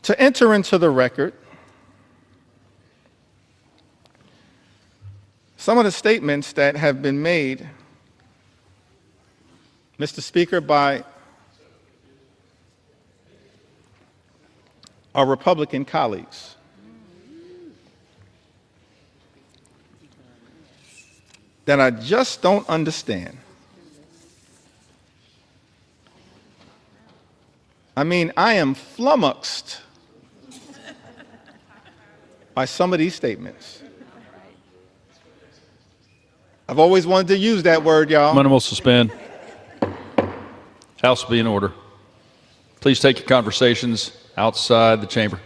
to enter into the record some of the statements that have been made, Mr. Speaker, by our Republican colleagues. That I just don't understand. I mean, I am flummoxed by some of these statements. I've always wanted to use that word, y'all. Will suspend. House will be in order. Please take your conversations outside the chamber.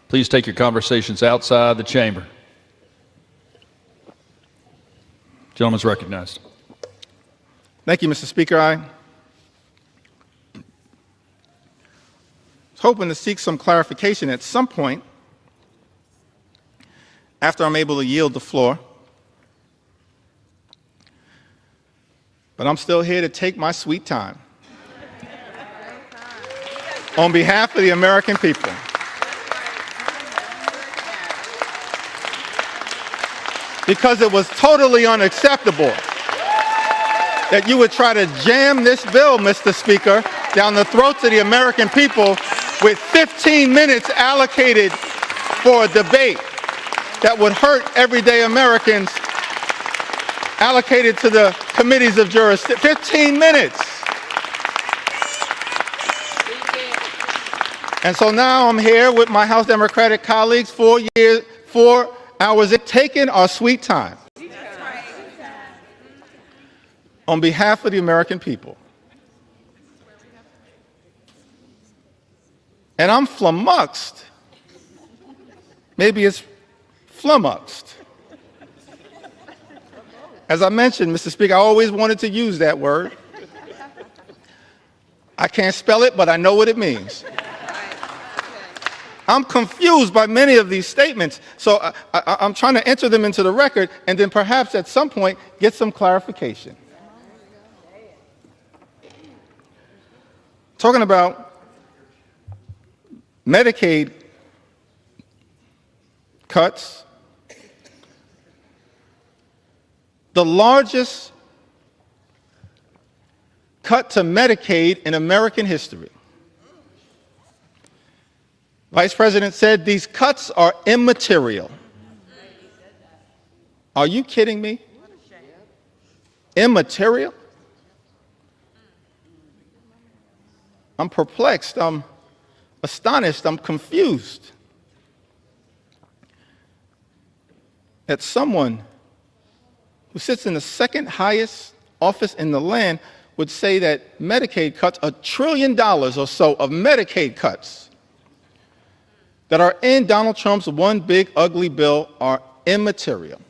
Please take your conversations outside the chamber. Gentleman's recognized. Thank you, Mr. Speaker. I was hoping to seek some clarification at some point after I'm able to yield the floor. But I'm still here to take my sweet time. On behalf of the American people. Because it was totally unacceptable that you would try to jam this bill, Mr. Speaker, down the throats of the American people with 15 minutes allocated for a debate that would hurt everyday Americans, allocated to the committees of jurisdiction. 15 minutes. And so now I'm here with my House Democratic colleagues, 4 hours it taken our sweet time. On behalf of the American people. And I'm flummoxed. Maybe it's flummoxed. As I mentioned, Mr. Speaker, I always wanted to use that word. I can't spell it, but I know what it means. I'm confused by many of these statements, so I'm trying to enter them into the record and then perhaps at some point get some clarification. Talking about Medicaid cuts, the largest cut to Medicaid in American history. Vice President said these cuts are immaterial. Are you kidding me? Immaterial? I'm perplexed, I'm astonished, I'm confused that someone who sits in the second highest office in the land would say that Medicaid cuts, $1 trillion or so of Medicaid cuts that are in Donald Trump's one big ugly bill are immaterial.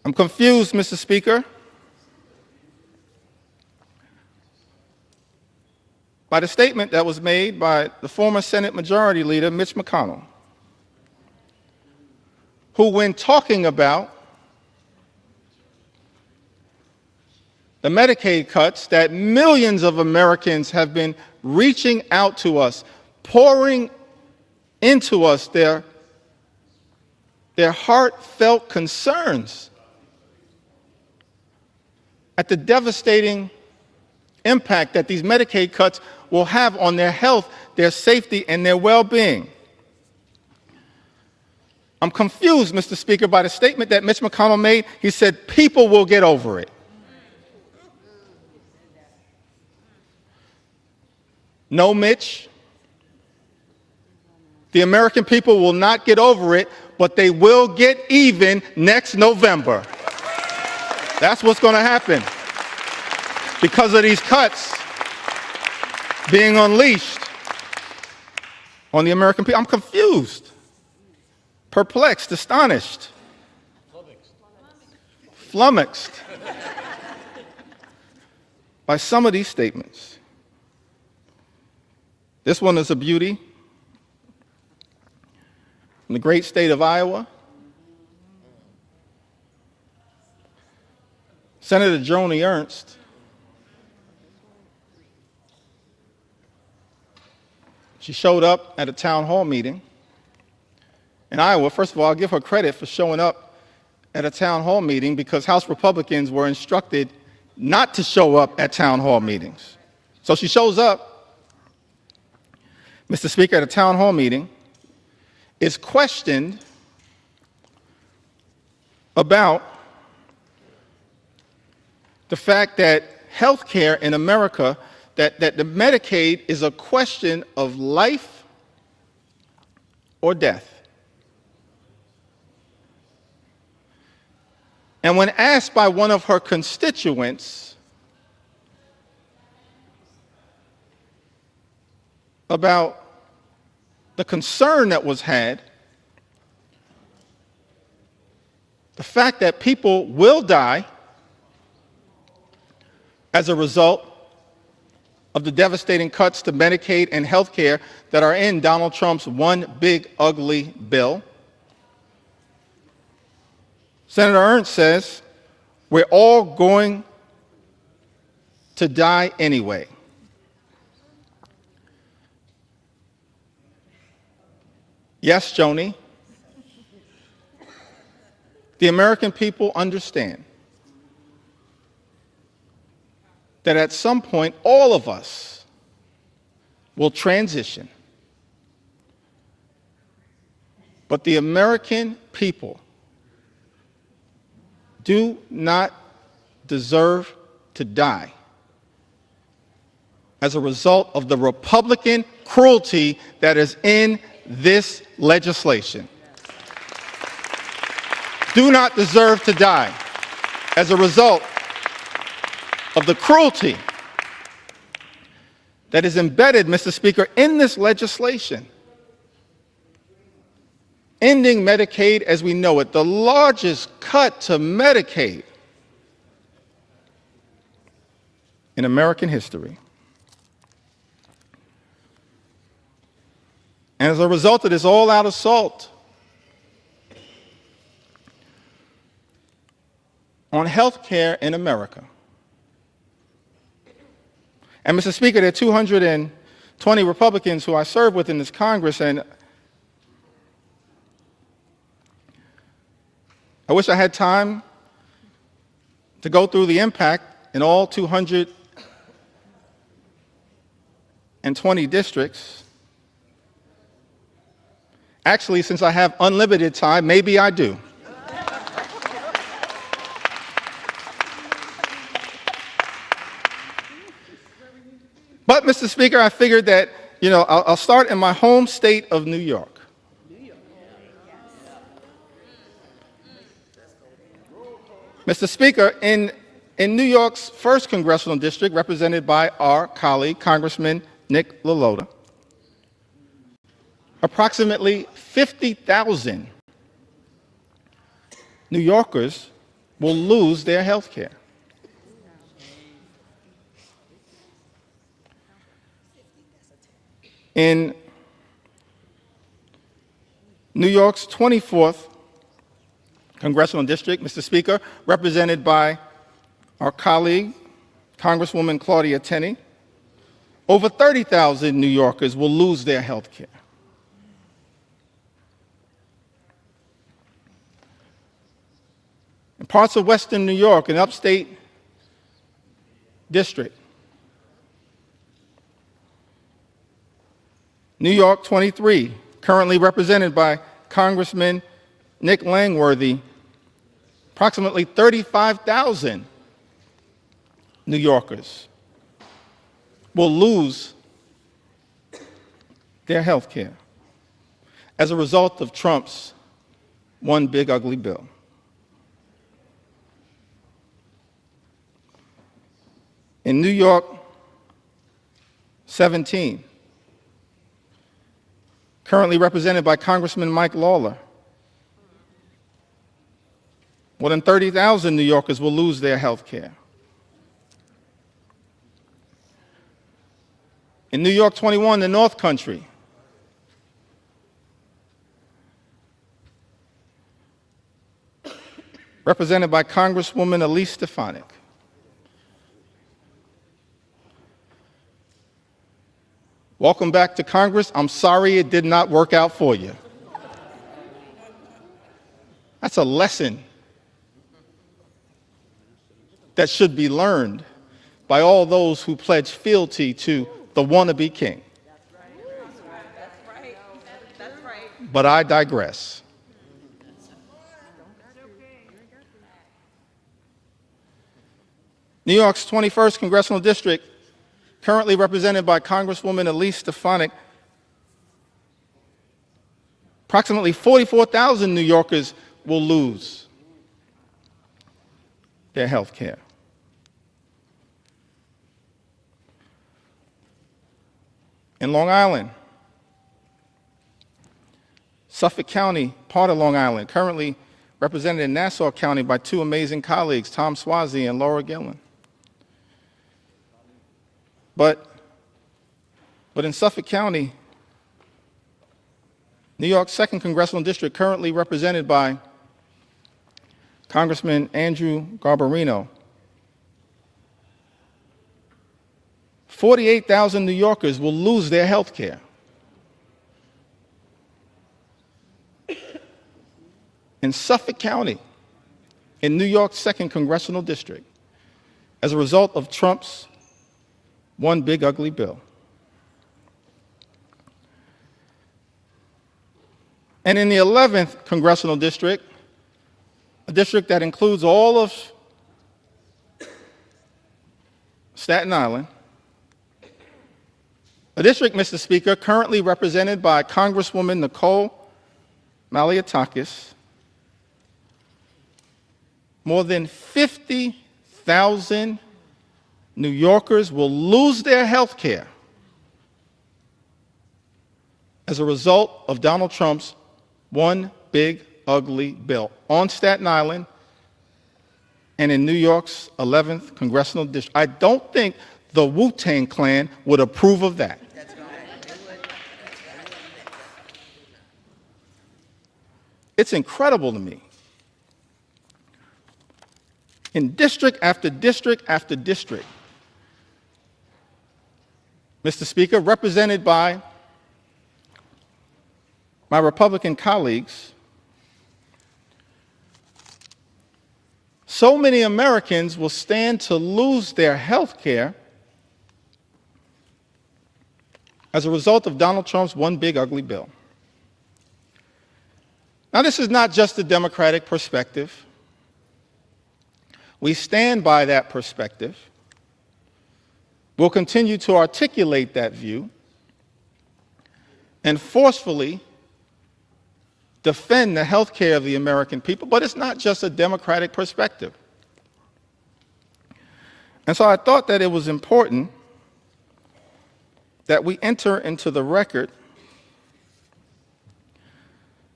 I'm confused, Mr. Speaker, by the statement that was made by the former Senate Majority Leader, Mitch McConnell, who, when talking about the Medicaid cuts that millions of Americans have been reaching out to us, pouring into us their heartfelt concerns at the devastating impact that these Medicaid cuts will have on their health, their safety, and their well-being. I'm confused, Mr. Speaker, by the statement that Mitch McConnell made. He said, people will get over it. No, Mitch. The American people will not get over it, but they will get even next November. That's what's going to happen because of these cuts being unleashed on the American people. I'm confused, perplexed, astonished, flummoxed by some of these statements. This one is a beauty. In the great state of Iowa, Senator Joni Ernst She showed up at a town hall meeting in Iowa. First of all, I'll give her credit for showing up at a town hall meeting because House Republicans were instructed not to show up at town hall meetings. So she shows up, Mr. Speaker, at a town hall meeting, is questioned about the fact that health care in America, that the Medicaid is a question of life or death. And when asked by one of her constituents about the concern that was had, the fact that people will die as a result of the devastating cuts to Medicaid and health care that are in Donald Trump's one big ugly bill, Senator Ernst says, we're all going to die anyway. Yes, Joni, the American people understand that at some point all of us will transition. But the American people do not deserve to die as a result of the Republican cruelty that is in this legislation. Do not deserve to die as a result of the cruelty that is embedded, Mr. Speaker, in this legislation. Ending Medicaid as we know it, the largest cut to Medicaid in American history. And as a result of this all-out assault on health care in America, and Mr. Speaker, there are 220 Republicans who I serve with in this Congress, and I wish I had time to go through the impact in all 220 districts. Actually, since I have unlimited time, maybe I do. But, Mr. Speaker, I figured that, I'll start in my home state of New York. Mr. Speaker, in New York's 1st Congressional District, represented by our colleague, Congressman Nick LaLota, approximately 50,000 New Yorkers will lose their health care. In New York's 24th Congressional District, Mr. Speaker, represented by our colleague, Congresswoman Claudia Tenney, over 30,000 New Yorkers will lose their health care. In parts of Western New York, an upstate district, New York 23, currently represented by Congressman Nick Langworthy, approximately 35,000 New Yorkers will lose their health care as a result of Trump's one big ugly bill. In New York 17, currently represented by Congressman Mike Lawler, more than 30,000 New Yorkers will lose their health care. In New York 21, the North Country, represented by Congresswoman Elise Stefanik, Welcome back to Congress. I'm sorry it did not work out for you. That's a lesson that should be learned by all those who pledge fealty to the wannabe king. That's right. But I digress. New York's 21st Congressional District, currently represented by Congresswoman Elise Stefanik, approximately 44,000 New Yorkers will lose their health care. In Long Island, Suffolk County, part of Long Island, currently represented in Nassau County by two amazing colleagues, Tom Swazi and Laura Gillen. But in Suffolk County, New York's 2nd Congressional District, currently represented by Congressman Andrew Garbarino, 48,000 New Yorkers will lose their health care. In Suffolk County, in New York's 2nd Congressional District, as a result of Trump's one big ugly bill. And in the 11th Congressional District, a district that includes all of Staten Island, a district, Mr. Speaker, currently represented by Congresswoman Nicole Malliotakis, more than 50,000 New Yorkers will lose their health care as a result of Donald Trump's one big ugly bill on Staten Island and in New York's 11th Congressional District. I don't think the Wu-Tang Clan would approve of that. It's incredible to me. In district after district after district, Mr. Speaker, represented by my Republican colleagues, so many Americans will stand to lose their health care as a result of Donald Trump's one big ugly bill. Now, this is not just a Democratic perspective. We stand by that perspective. We'll continue to articulate that view and forcefully defend the health care of the American people, but it's not just a Democratic perspective. And so I thought that it was important that we enter into the record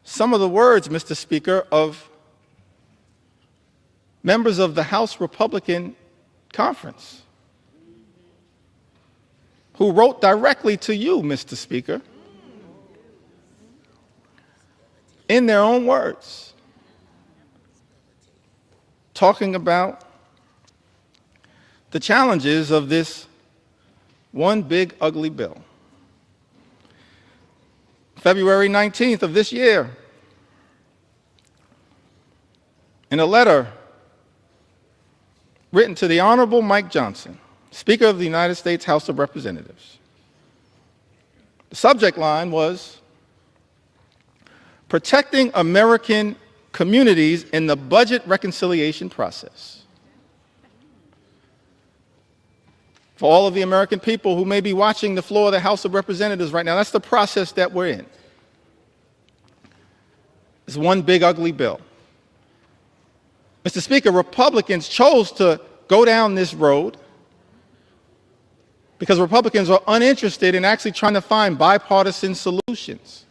some of the words, Mr. Speaker, of members of the House Republican Conference who wrote directly to you, Mr. Speaker, in their own words, talking about the challenges of this one big ugly bill. February 19th of this year, in a letter written to the Honorable Mike Johnson, Speaker of the United States House of Representatives. The subject line was, "Protecting American Communities in the Budget Reconciliation Process." For all of the American people who may be watching the floor of the House of Representatives right now, that's the process that we're in. It's one big ugly bill. Mr. Speaker, Republicans chose to go down this road because Republicans are uninterested in actually trying to find bipartisan solutions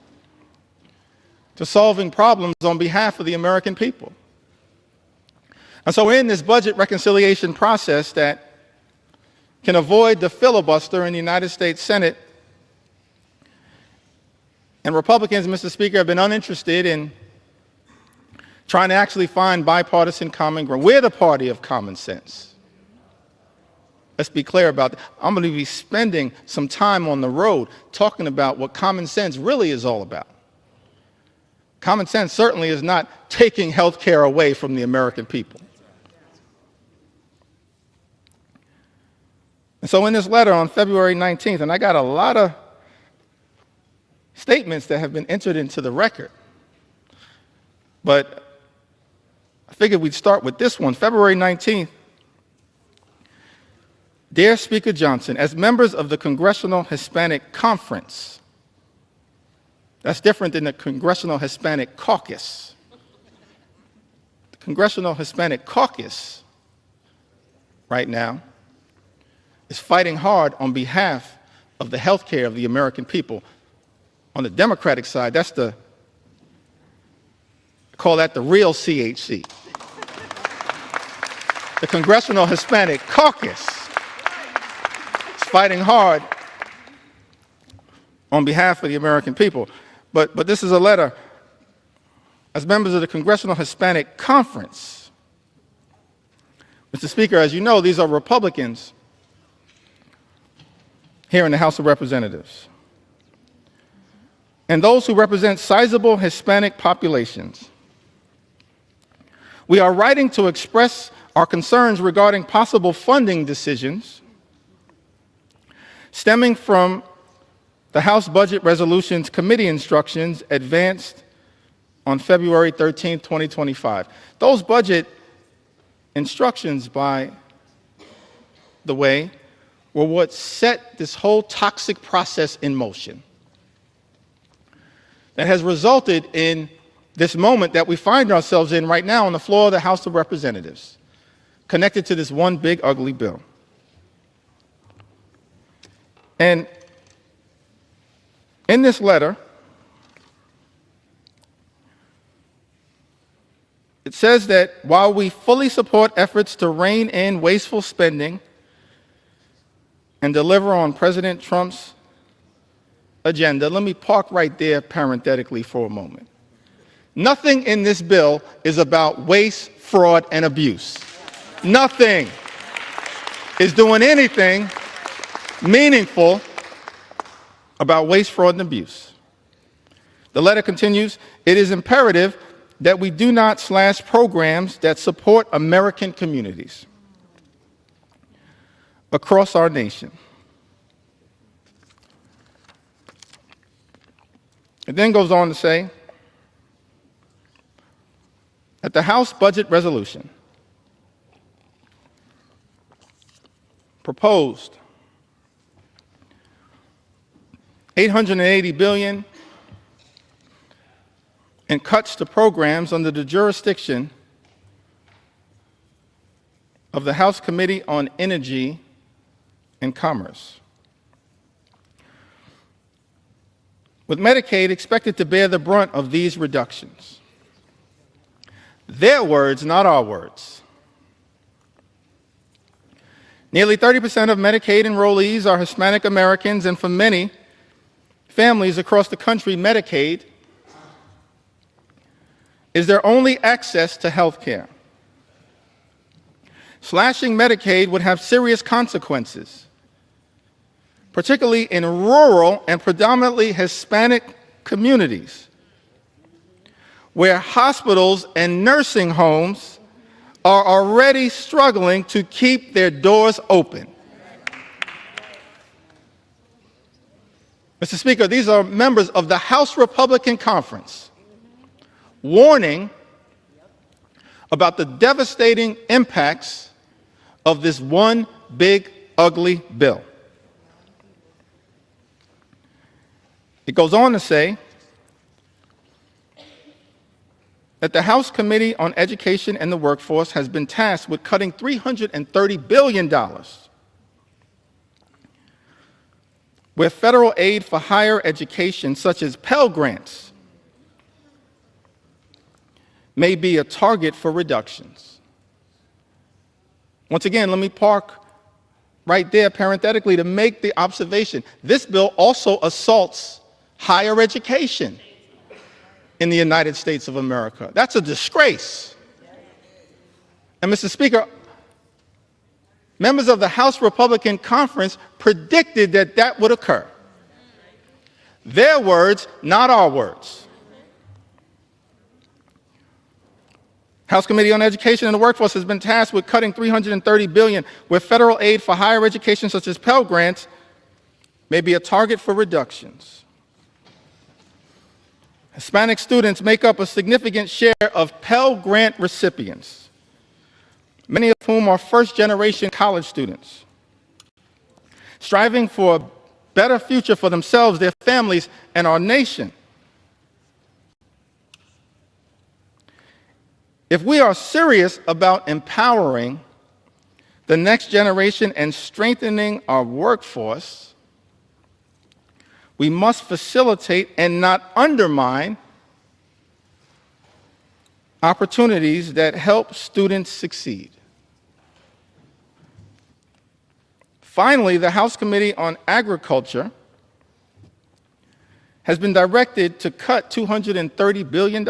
to solving problems on behalf of the American people. And so we're in this budget reconciliation process that can avoid the filibuster in the United States Senate. And Republicans, Mr. Speaker, have been uninterested in trying to actually find bipartisan common ground. We're the party of common sense. Let's be clear about that. I'm going to be spending some time on the road talking about what common sense really is all about. Common sense certainly is not taking health care away from the American people. And so in this letter on February 19th, and I got a lot of statements that have been entered into the record, but I figured we'd start with this one, February 19th. Dear Speaker Johnson, as members of the Congressional Hispanic Conference, that's different than the Congressional Hispanic Caucus. The Congressional Hispanic Caucus right now is fighting hard on behalf of the health care of the American people. On the Democratic side, I call that the real CHC. The Congressional Hispanic Caucus is fighting hard on behalf of the American people. But this is a letter as members of the Congressional Hispanic Conference. Mr. Speaker, as you know, these are Republicans here in the House of Representatives. And those who represent sizable Hispanic populations. We are writing to express our concerns regarding possible funding decisions stemming from the House Budget Resolutions Committee instructions advanced on February 13, 2025. Those budget instructions, by the way, were what set this whole toxic process in motion that has resulted in this moment that we find ourselves in right now on the floor of the House of Representatives, connected to this one big ugly bill. And in this letter, it says that while we fully support efforts to rein in wasteful spending and deliver on President Trump's agenda, let me park right there parenthetically for a moment. Nothing in this bill is about waste, fraud, and abuse. Nothing is doing anything meaningful about waste, fraud, and abuse. The letter continues, it is imperative that we do not slash programs that support American communities across our nation. It then goes on to say that the House Budget Resolution proposed $880 billion in cuts to programs under the jurisdiction of the House Committee on Energy and Commerce, with Medicaid expected to bear the brunt of these reductions. Their words, not our words. Nearly 30% of Medicaid enrollees are Hispanic Americans, and for many families across the country, Medicaid is their only access to health care. Slashing Medicaid would have serious consequences, particularly in rural and predominantly Hispanic communities, where hospitals and nursing homes are already struggling to keep their doors open. Mr. Speaker, these are members of the House Republican Conference warning about the devastating impacts of this one big, ugly bill. It goes on to say that the House Committee on Education and the Workforce has been tasked with cutting $330 billion where federal aid for higher education, such as Pell Grants, may be a target for reductions. Once again, let me park right there parenthetically to make the observation. This bill also assaults higher education in the United States of America. That's a disgrace. And Mr. Speaker, Members of the House Republican Conference predicted that that would occur. Their words, not our words. House Committee on Education and the Workforce has been tasked with cutting $330 billion, where federal aid for higher education, such as Pell Grants, may be a target for reductions. Hispanic students make up a significant share of Pell Grant recipients, many of whom are first-generation college students, striving for a better future for themselves, their families, and our nation. If we are serious about empowering the next generation and strengthening our workforce, we must facilitate and not undermine opportunities that help students succeed. Finally, the House Committee on Agriculture has been directed to cut $230 billion.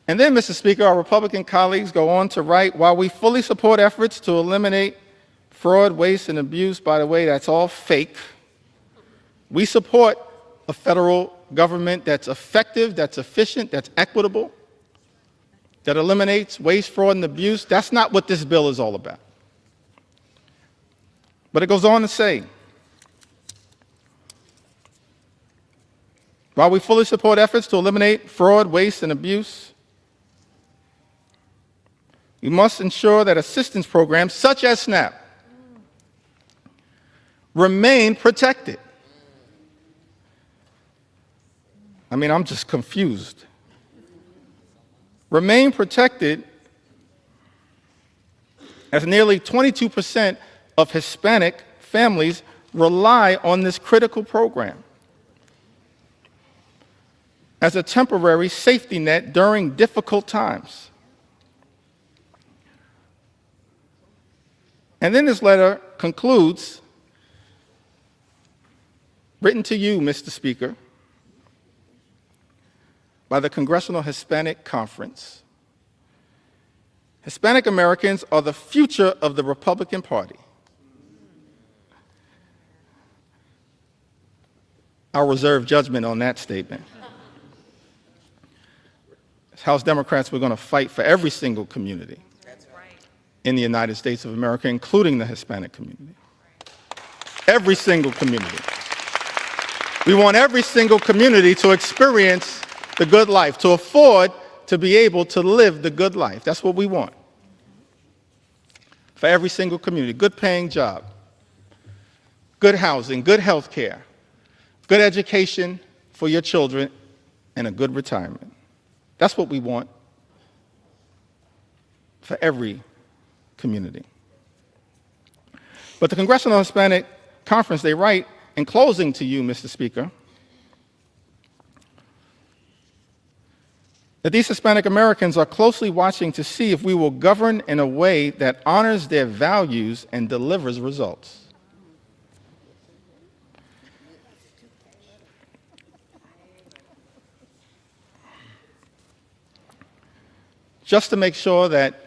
And then, Mr. Speaker, our Republican colleagues go on to write, while we fully support efforts to eliminate fraud, waste, and abuse, by the way, that's all fake, we support a federal government that's effective, that's efficient, that's equitable, that eliminates waste, fraud, and abuse. That's not what this bill is all about. But it goes on to say, while we fully support efforts to eliminate fraud, waste, and abuse, we must ensure that assistance programs such as SNAP remain protected. I mean, I'm just confused. Remain protected, as nearly 22% of Hispanic families rely on this critical program as a temporary safety net during difficult times. And then this letter concludes, written to you, Mr. Speaker, by the Congressional Hispanic Conference. Hispanic Americans are the future of the Republican Party. I'll reserve judgment on that statement. As House Democrats, we're going to fight for every single community in the United States of America, including the Hispanic community. Every single community. We want every single community to experience the good life, to afford to be able to live the good life. That's what we want. For every single community, good paying job, good housing, good health care, good education for your children, and a good retirement. That's what we want for every community. But the Congressional Hispanic Conference, they write, in closing to you, Mr. Speaker, that these Hispanic Americans are closely watching to see if we will govern in a way that honors their values and delivers results. Just to make sure that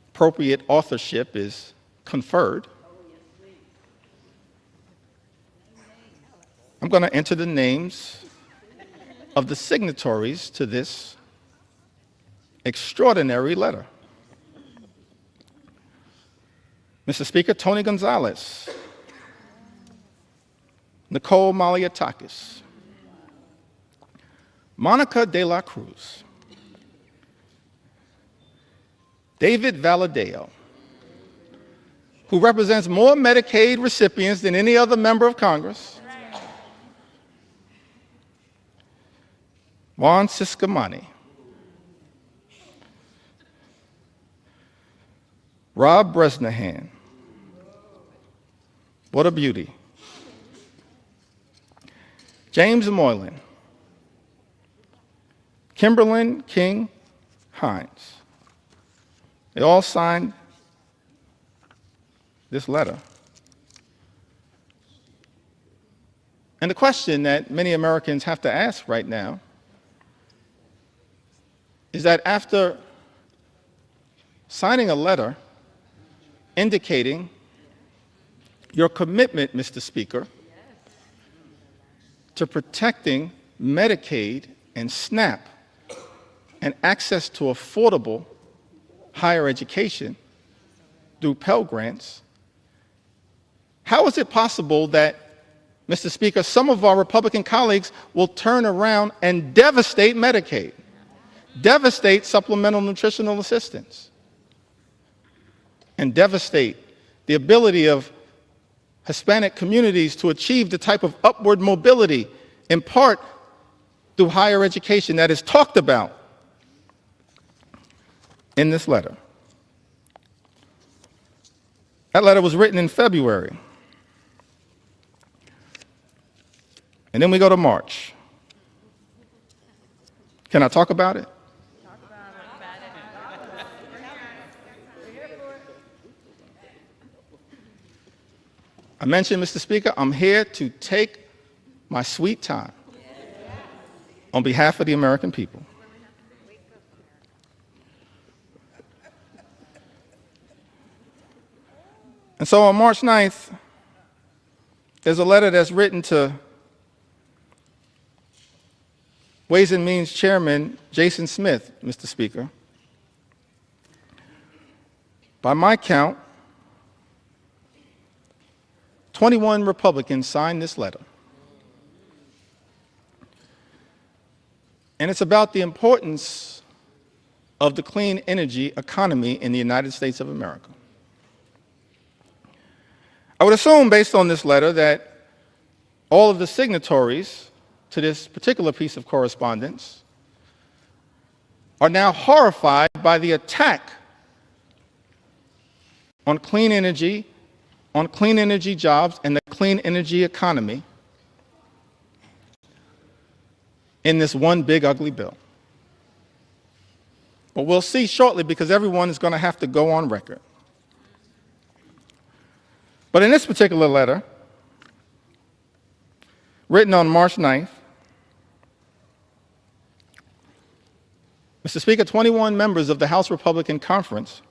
appropriate authorship is conferred, I'm going to enter the names of the signatories to this extraordinary letter. Mr. Speaker, Tony Gonzalez, Nicole Maliatakis, Monica de la Cruz, David Valadeo, who represents more Medicaid recipients than any other member of Congress, Juan Ciscomani, Rob Bresnahan, what a beauty, James Moylan, Kimberlyn King Hines. They all signed this letter. And the question that many Americans have to ask right now is that after signing a letter indicating your commitment, Mr. Speaker, to protecting Medicaid and SNAP and access to affordable higher education through Pell Grants, how is it possible that, Mr. Speaker, some of our Republican colleagues will turn around and devastate Medicaid, devastate supplemental nutritional assistance, and devastate the ability of Hispanic communities to achieve the type of upward mobility, in part through higher education, that is talked about in this letter? That letter was written in February. And then we go to March. Can I talk about it? I mentioned, Mr. Speaker, I'm here to take my sweet time on behalf of the American people. And so on March 9th, there's a letter that's written to Ways and Means Chairman Jason Smith, Mr. Speaker. By my count, 21 Republicans signed this letter. And it's about the importance of the clean energy economy in the United States of America. I would assume, based on this letter, that all of the signatories to this particular piece of correspondence are now horrified by the attack on clean energy jobs, and the clean energy economy in this one big ugly bill. But we'll see shortly, because everyone is going to have to go on record. But in this particular letter, written on March 9th, Mr. Speaker, 21 members of the House Republican Conference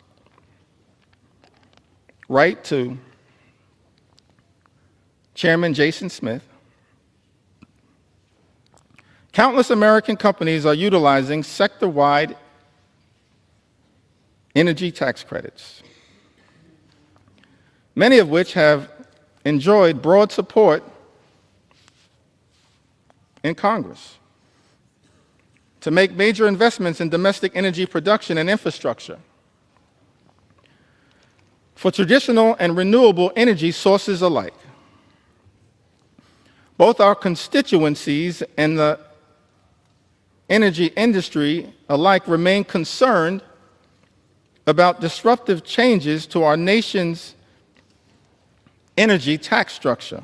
write to Chairman Jason Smith. Countless American companies are utilizing sector-wide energy tax credits, many of which have enjoyed broad support in Congress to make major investments in domestic energy production and infrastructure for traditional and renewable energy sources alike. Both our constituencies and the energy industry alike remain concerned about disruptive changes to our nation's energy tax structure.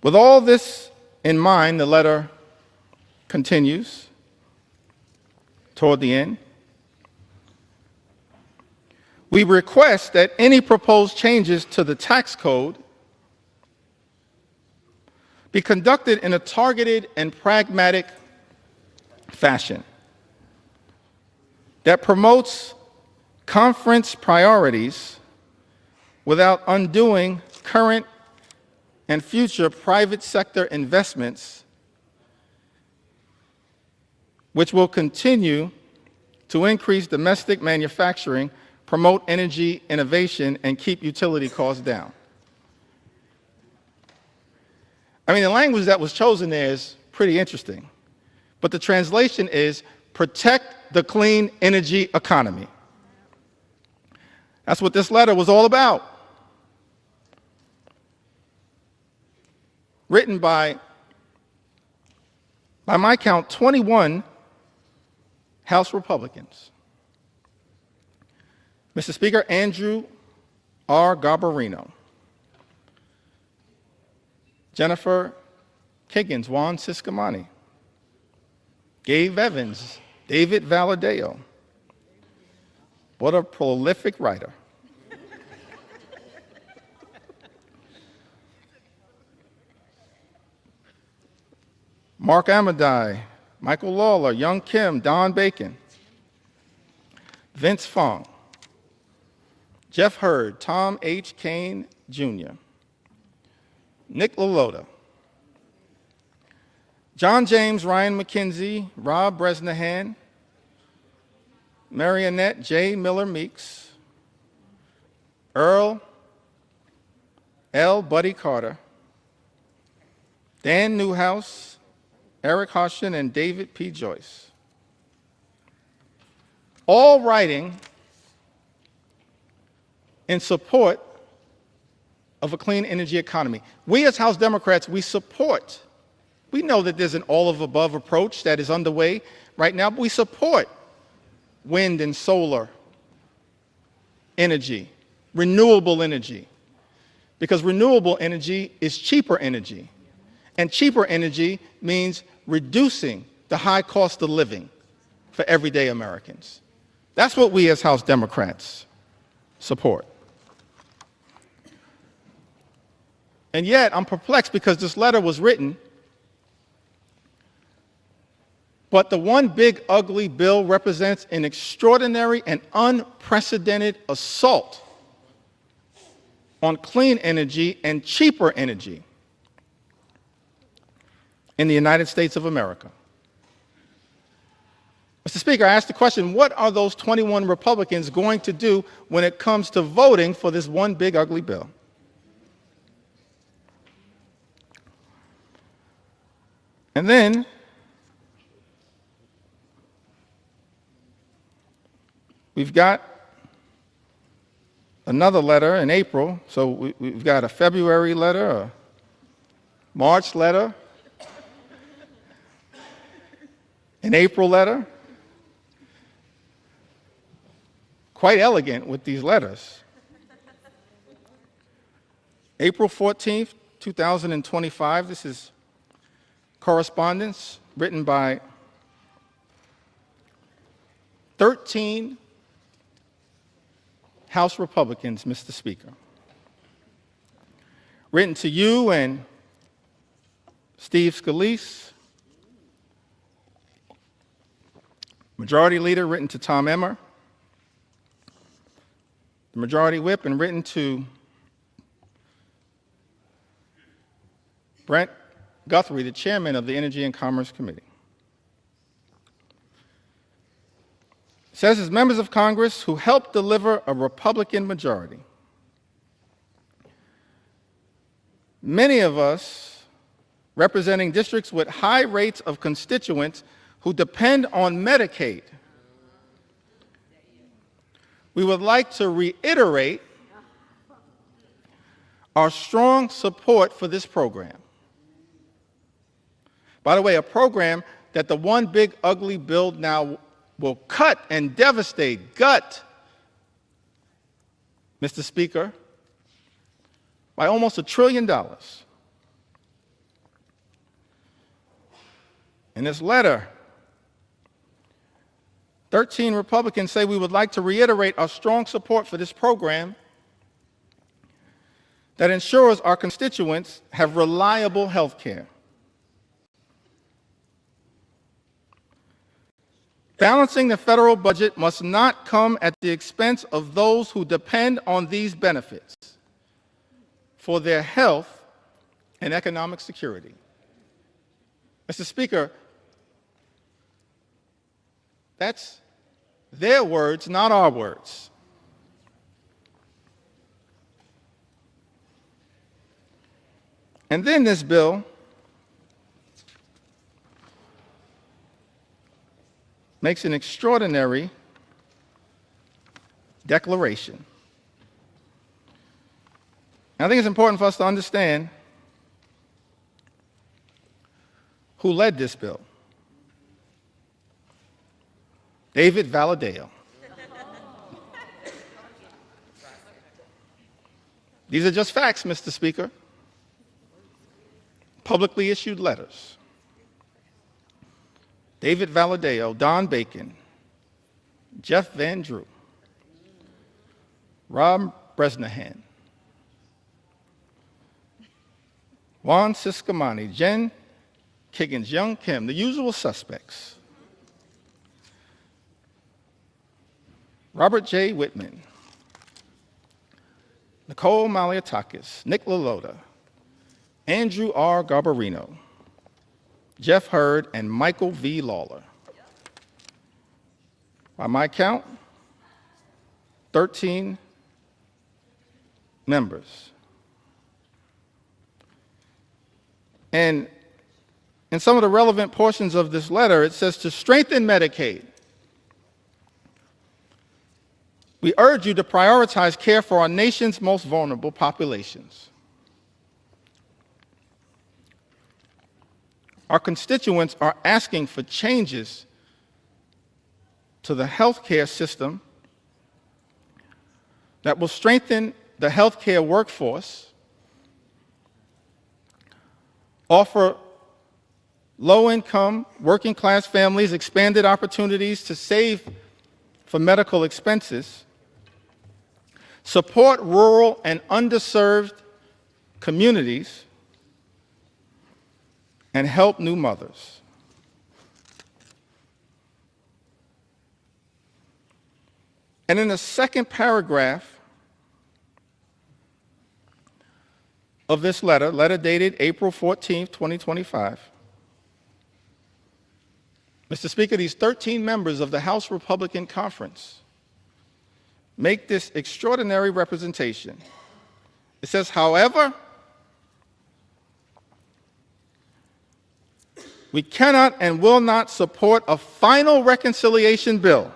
With all this in mind, the letter continues toward the end. We request that any proposed changes to the tax code be conducted in a targeted and pragmatic fashion that promotes conference priorities without undoing current and future private sector investments, which will continue to increase domestic manufacturing, promote energy innovation, and keep utility costs down. I mean, the language that was chosen there is pretty interesting, but the translation is protect the clean energy economy. That's what this letter was all about. Written by my count, 21 House Republicans. Mr. Speaker, Andrew R. Garbarino, Jennifer Higgins, Juan Ciscomani, Gabe Evans, David Valadeo. What a prolific writer. Mark Amadei, Michael Lawler, Young Kim, Don Bacon, Vince Fong, Jeff Hurd, Tom H. Kane Jr., Nick LaLota, John James, Ryan McKenzie, Rob Bresnahan, Marionette J. Miller Meeks, Earl L. Buddy Carter, Dan Newhouse, Eric Hoshin, and David P. Joyce, all writing in support of a clean energy economy. We as House Democrats, we know that there's an all-of-above approach that is underway right now, but we support wind and solar energy, renewable energy, because renewable energy is cheaper energy, and cheaper energy means reducing the high cost of living for everyday Americans. That's what we as House Democrats support. And yet, I'm perplexed because this letter was written, but the one big ugly bill represents an extraordinary and unprecedented assault on clean energy and cheaper energy in the United States of America. Mr. Speaker, I asked the question, what are those 21 Republicans going to do when it comes to voting for this one big ugly bill? And then we've got another letter in April. So we've got a February letter, a March letter, an April letter. Quite elegant with these letters. April 14th, 2025, this is correspondence written by 13 House Republicans, Mr. Speaker. Written to you and Steve Scalise. Majority Leader written to Tom Emmer. The Majority Whip, and written to Brent Guthrie, the Chairman of the Energy and Commerce Committee. It says, as members of Congress who helped deliver a Republican majority, many of us representing districts with high rates of constituents who depend on Medicaid, we would like to reiterate our strong support for this program. By the way, a program that the one big ugly bill now will cut and devastate, gut, Mr. Speaker, by almost $1 trillion. In this letter, 13 Republicans say we would like to reiterate our strong support for this program that ensures our constituents have reliable health care. Balancing the federal budget must not come at the expense of those who depend on these benefits for their health and economic security. Mr. Speaker, that's their words, not our words. And then this bill makes an extraordinary declaration. And I think it's important for us to understand who led this bill. David Valadao. These are just facts, Mr. Speaker. Publicly issued letters. David Valadao, Don Bacon, Jeff Van Drew, Rob Bresnahan, Juan Ciscomani, Jen Kiggins, Young Kim, the usual suspects. Robert J. Whitman, Nicole Maliatakis, Nick LaLota, Andrew R. Garbarino, Jeff Hurd, and Michael V. Lawler. By my count, 13 members. And in some of the relevant portions of this letter, it says to strengthen Medicaid, we urge you to prioritize care for our nation's most vulnerable populations. Our constituents are asking for changes to the healthcare system that will strengthen the healthcare workforce, offer low-income, working-class families expanded opportunities to save for medical expenses, support rural and underserved communities, and help new mothers. And in the second paragraph of this letter dated April 14th, 2025, Mr. Speaker, these 13 members of the House Republican Conference make this extraordinary representation. It says, however, we cannot and will not support a final reconciliation bill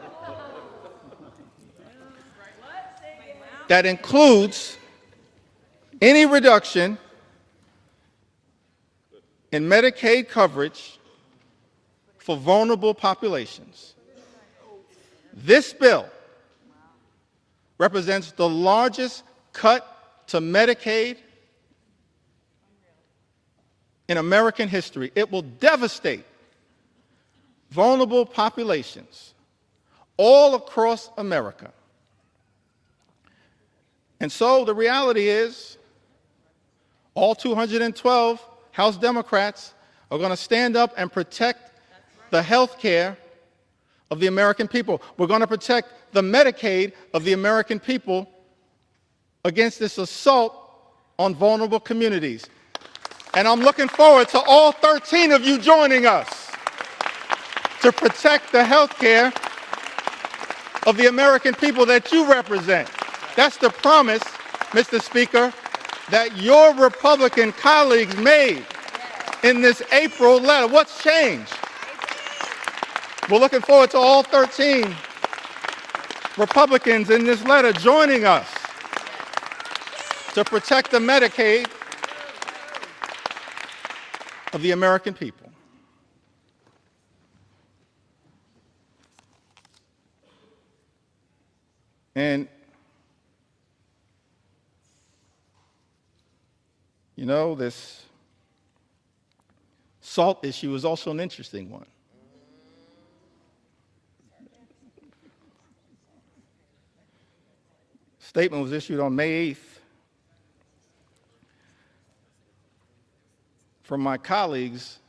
that includes any reduction in Medicaid coverage for vulnerable populations. This bill represents the largest cut to Medicaid in American history. It will devastate vulnerable populations all across America. And so the reality is, all 212 House Democrats are going to stand up and protect the health care of the American people. We're going to protect the Medicaid of the American people against this assault on vulnerable communities. And I'm looking forward to all 13 of you joining us to protect the health care of the American people that you represent. That's the promise, Mr. Speaker, that your Republican colleagues made in this April letter. What's changed? We're looking forward to all 13 Republicans in this letter joining us to protect the Medicaid of the American people. And you know, this SALT issue is also an interesting one. Statement was issued on May 8th from my colleagues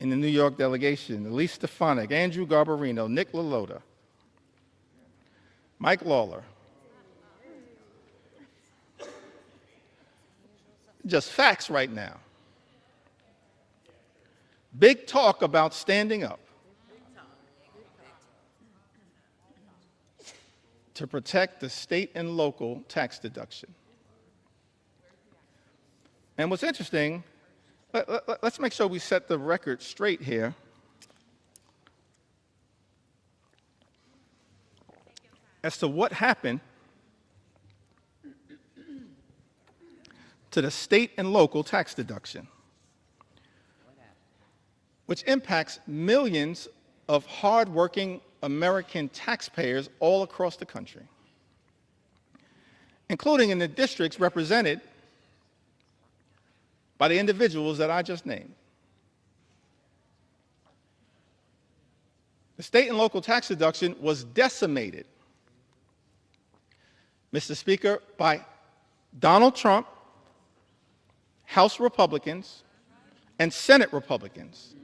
in the New York delegation: Elise Stefanik, Andrew Garbarino, Nick LaLota, Mike Lawler. Just facts right now. Big talk about standing up to protect the state and local tax deduction. And what's interesting, let's make sure we set the record straight here. As to what happened to the state and local tax deduction, which impacts millions of hardworking American taxpayers all across the country, including in the districts represented by the individuals that I just named. The state and local tax deduction was decimated, Mr. Speaker, by Donald Trump, House Republicans, and Senate Republicans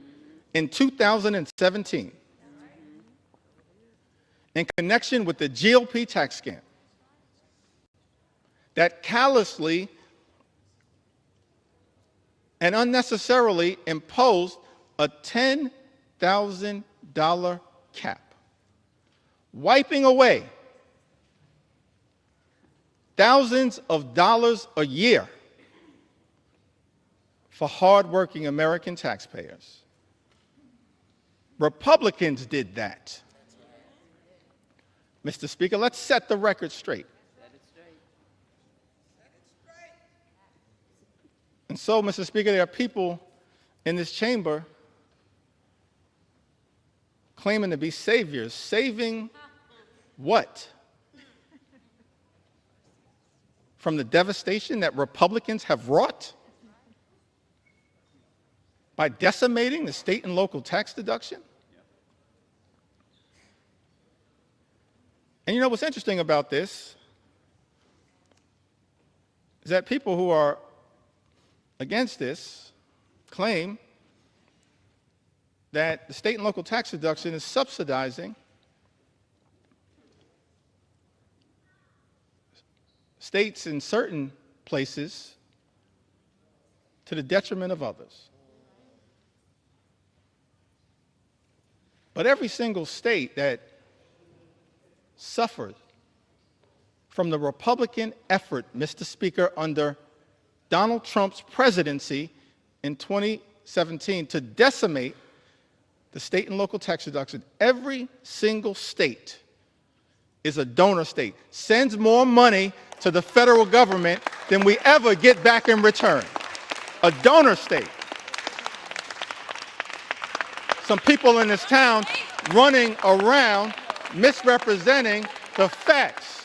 in 2017 in connection with the GOP tax scam that callously and unnecessarily imposed a $10,000 cap, wiping away thousands of dollars a year for hardworking American taxpayers. Republicans did that. Mr. Speaker, let's set the record straight. And so, Mr. Speaker, there are people in this chamber claiming to be saviors. Saving what? From the devastation that Republicans have wrought by decimating the state and local tax deduction? And you know what's interesting about this is that people who are against this claim that the state and local tax deduction is subsidizing states in certain places to the detriment of others. But every single state that suffered from the Republican effort, Mr. Speaker, under Donald Trump's presidency in 2017 to decimate the state and local tax deduction, every single state is a donor state, sends more money to the federal government than we ever get back in return. A donor state. Some people in this town running around misrepresenting the facts.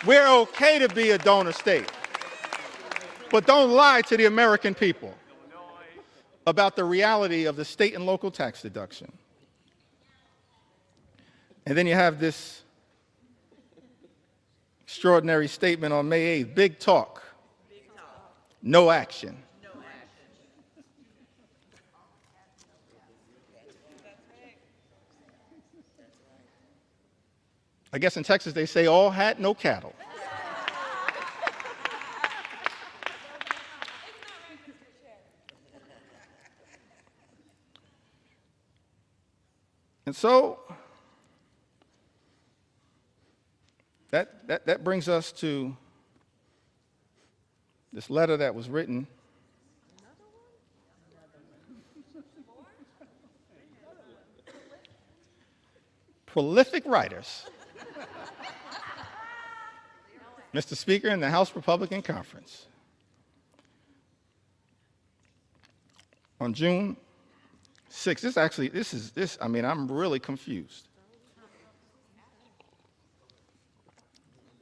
We're okay to be a donor state, but don't lie to the American people about the reality of the state and local tax deduction. And then you have this extraordinary statement on May 8th, big talk, no action. I guess in Texas they say all hat, no cattle. And so that brings us to this letter that was written prolific writers, Mr. Speaker, in the House Republican Conference on June 6th. I'm really confused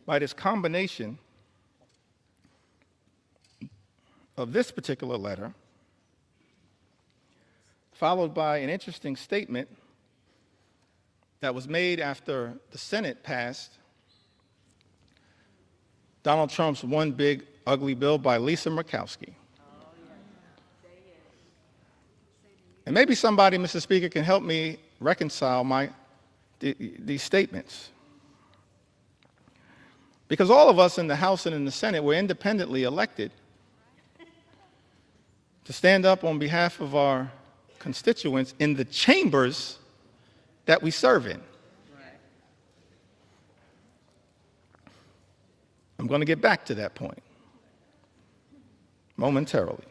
by this combination of this particular letter, followed by an interesting statement that was made after the Senate passed Donald Trump's One Big Ugly Bill by Lisa Murkowski. And maybe somebody, Mr. Speaker, can help me reconcile these statements. Because all of us in the House and in the Senate were independently elected to stand up on behalf of our constituents in the chambers that we serve in. I'm going to get back to that point momentarily.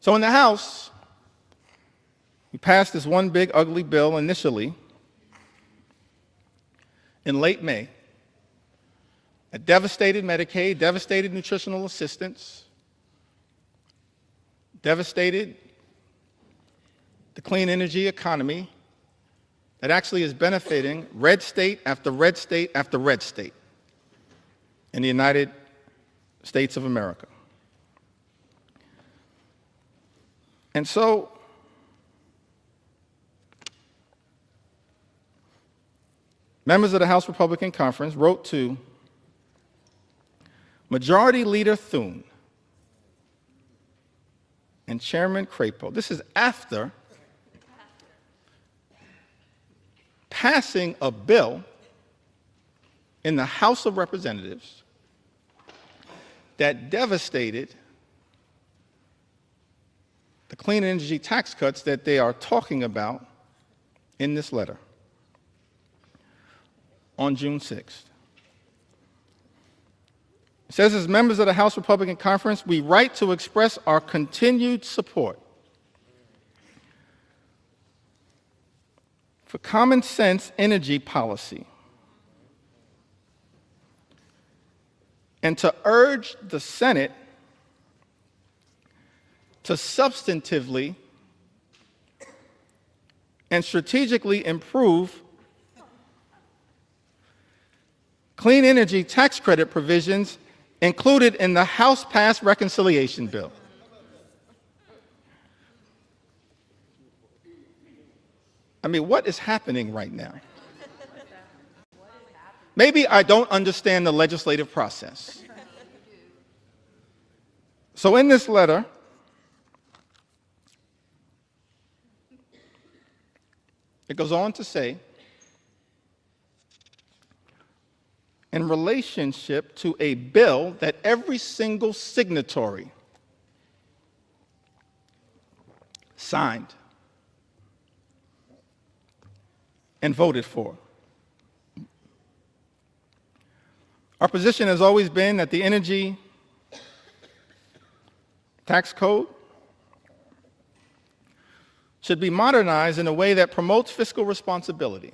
So in the House, we passed this One Big Ugly Bill initially in late May that devastated Medicaid, devastated nutritional assistance, devastated the clean energy economy that actually is benefiting red state after red state after red state in the United States of America. And so members of the House Republican Conference wrote to Majority Leader Thune and Chairman Crapo. This is after passing a bill in the House of Representatives that devastated the clean energy tax cuts that they are talking about in this letter on June 6th. It says, as members of the House Republican Conference, we write to express our continued support for common sense energy policy and to urge the Senate to substantively and strategically improve clean energy tax credit provisions included in the House-passed reconciliation bill. I mean, what is happening right now? Maybe I don't understand the legislative process. So in this letter, it goes on to say, in relationship to a bill that every single signatory signed and voted for. Our position has always been that the energy tax code should be modernized in a way that promotes fiscal responsibility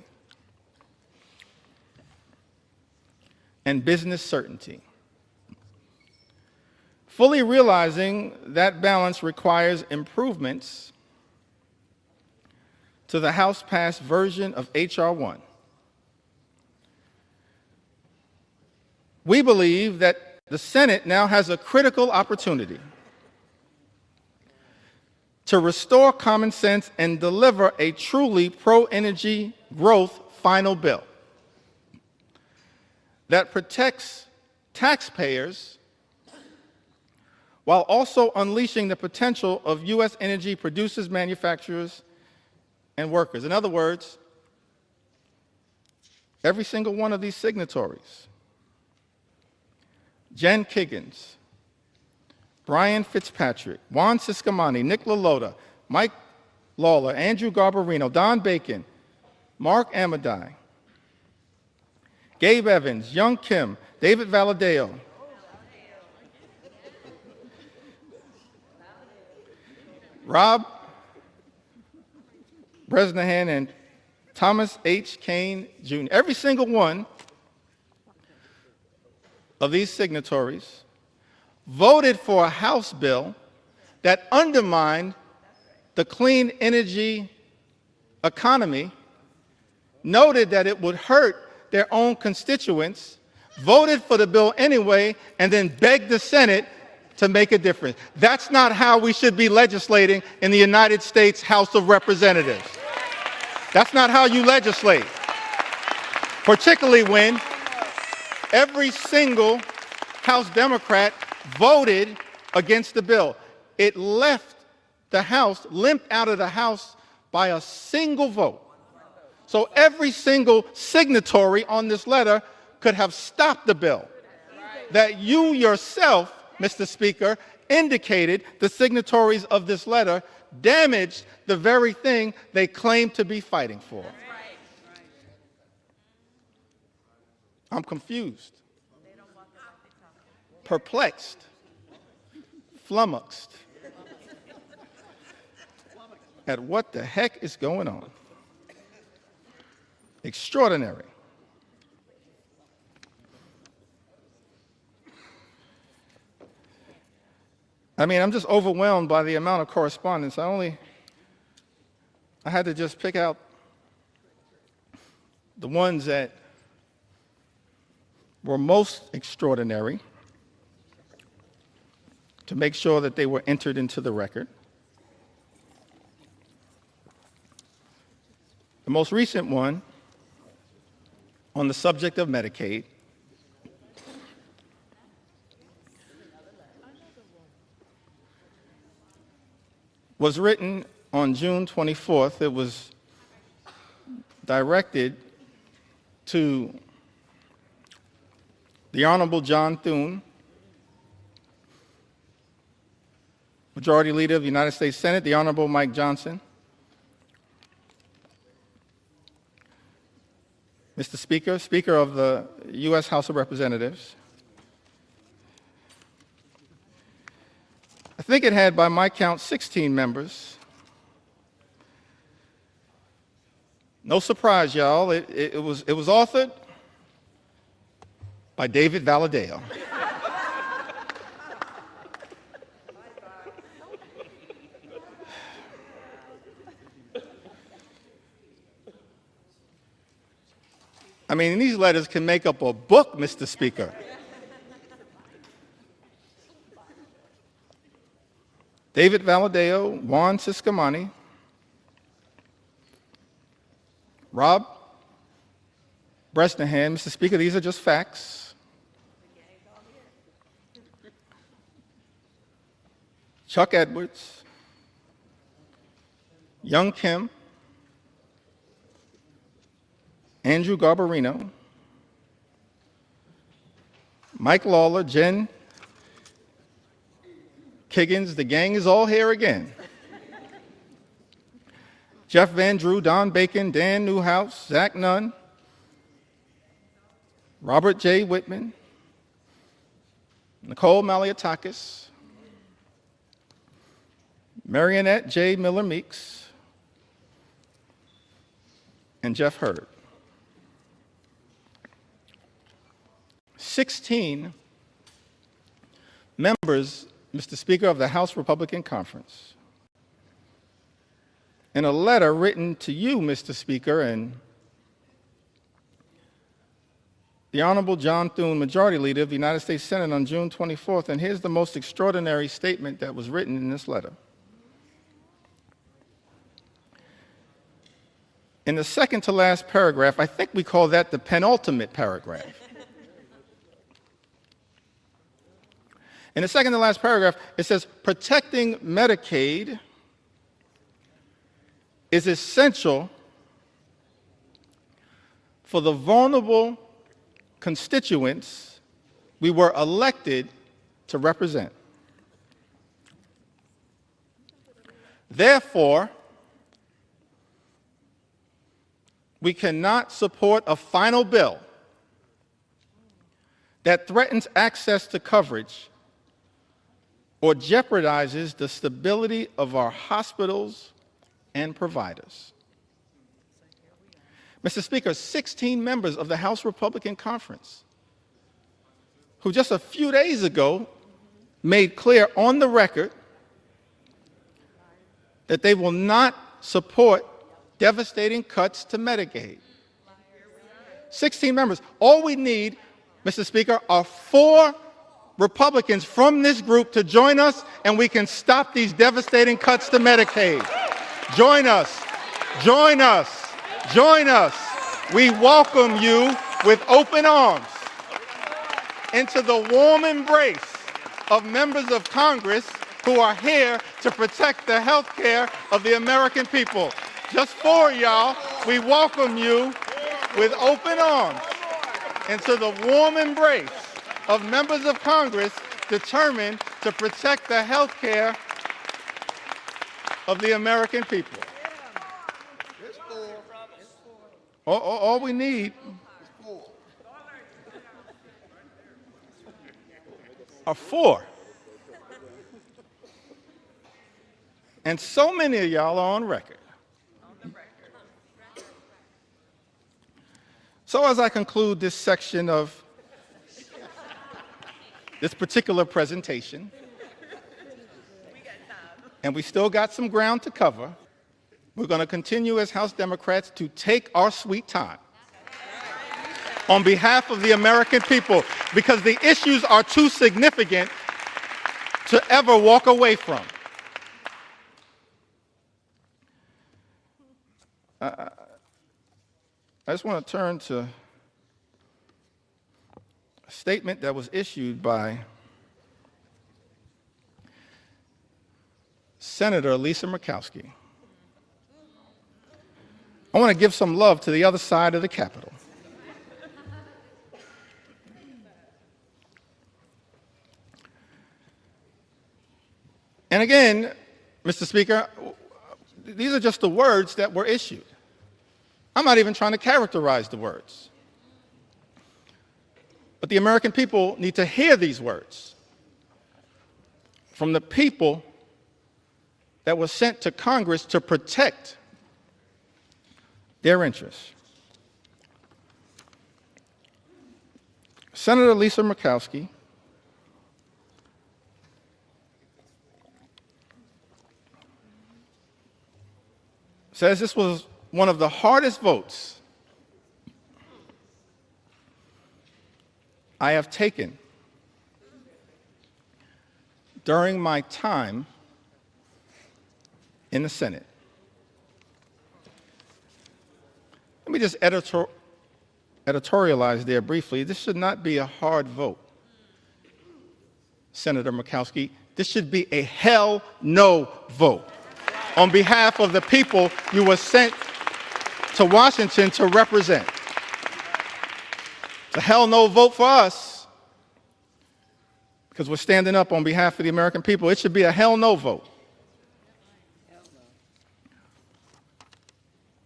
and business certainty. Fully realizing that balance requires improvements to the House-passed version of H.R. 1. We believe that the Senate now has a critical opportunity to restore common sense and deliver a truly pro-energy growth final bill that protects taxpayers while also unleashing the potential of U.S. energy producers, manufacturers, and workers. In other words, every single one of these signatories, Jen Kiggins, Brian Fitzpatrick, Juan Ciscomani, Nick LaLota, Mike Lawler, Andrew Garbarino, Don Bacon, Mark Amadei, Gabe Evans, Young Kim, David Valadeo, Rob Bresnahan, and Thomas H. Kane, Jr. Every single one of these signatories voted for a House bill that undermined the clean energy economy, noted that it would hurt their own constituents, voted for the bill anyway, and then begged the Senate to make a difference. That's not how we should be legislating in the United States House of Representatives. That's not how you legislate, particularly when every single House Democrat voted against the bill. It left the House, limped out of the House by a single vote. So every single signatory on this letter could have stopped the bill that you yourself, Mr. Speaker, indicated the signatories of this letter damaged the very thing they claim to be fighting for. I'm confused, perplexed, flummoxed at what the heck is going on. Extraordinary. I mean, I'm just overwhelmed by the amount of correspondence. I had to just pick out the ones that were most extraordinary to make sure that they were entered into the record. The most recent one on the subject of Medicaid was written on June 24th. It was directed to the Honorable John Thune, Majority Leader of the United States Senate, the Honorable Mike Johnson, Mr. Speaker, Speaker of the U.S. House of Representatives. I think it had, by my count, 16 members. No surprise, y'all. It was authored by David Valadao. I mean, these letters can make up a book, Mr. Speaker. David Valadao, Juan Ciscomani, Rob Bresnahan. Mr. Speaker, these are just facts. Chuck Edwards, Young Kim, Andrew Garbarino, Mike Lawler, Jen Kiggins, the gang is all here again. Jeff Van Drew, Don Bacon, Dan Newhouse, Zach Nunn, Robert J. Whitman, Nicole Malliotakis, Marionette J. Miller Meeks, and Jeff Hurd. 16 members, Mr. Speaker, of the House Republican Conference, in a letter written to you, Mr. Speaker, and the Honorable John Thune, Majority Leader of the United States Senate, on June 24th, and here's the most extraordinary statement that was written in this letter. In the second to last paragraph, I think we call that the penultimate paragraph. In the second to last paragraph, it says, protecting Medicaid is essential for the vulnerable constituents we were elected to represent. Therefore, we cannot support a final bill that threatens access to coverage or jeopardizes the stability of our hospitals and providers. Mr. Speaker, 16 members of the House Republican Conference, who just a few days ago made clear on the record that they will not support devastating cuts to Medicaid. 16 members. All we need, Mr. Speaker, are 4 Republicans from this group to join us, and we can stop these devastating cuts to Medicaid. Join us. Join us. Join us. We welcome you with open arms into the warm embrace of members of Congress who are here to protect the health care of the American people. Just 4 y'all, we welcome you with open arms into the warm embrace of members of Congress determined to protect the health care of the American people. All we need are 4. And so many of y'all are on record. So as I conclude this section of this particular presentation, and we still got some ground to cover, we're going to continue as House Democrats to take our sweet time on behalf of the American people, because the issues are too significant to ever walk away from. I just want to turn to a statement that was issued by Senator Lisa Murkowski. I want to give some love to the other side of the Capitol. And again, Mr. Speaker, these are just the words that were issued. I'm not even trying to characterize the words. But the American people need to hear these words from the people that were sent to Congress to protect their interests. Senator Lisa Murkowski says this was one of the hardest votes I have taken during my time in the Senate. Let me just editorialize there briefly. This should not be a hard vote, Senator Murkowski. This should be a hell no vote on behalf of the people you were sent to Washington to represent. It's a hell no vote for us because we're standing up on behalf of the American people. It should be a hell no vote.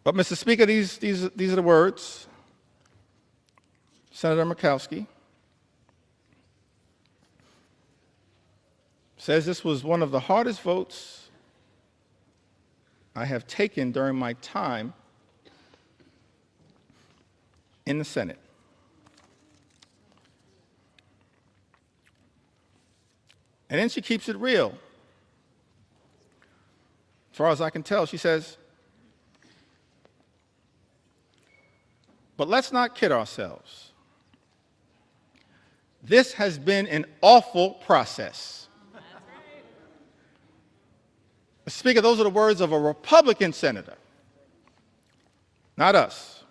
But, Mr. Speaker, these are the words. Senator Murkowski says this was one of the hardest votes I have taken during my time in the Senate. And then she keeps it real. As far as I can tell, she says, but let's not kid ourselves. This has been an awful process. Mr. Speaker, those are the words of a Republican senator, not us.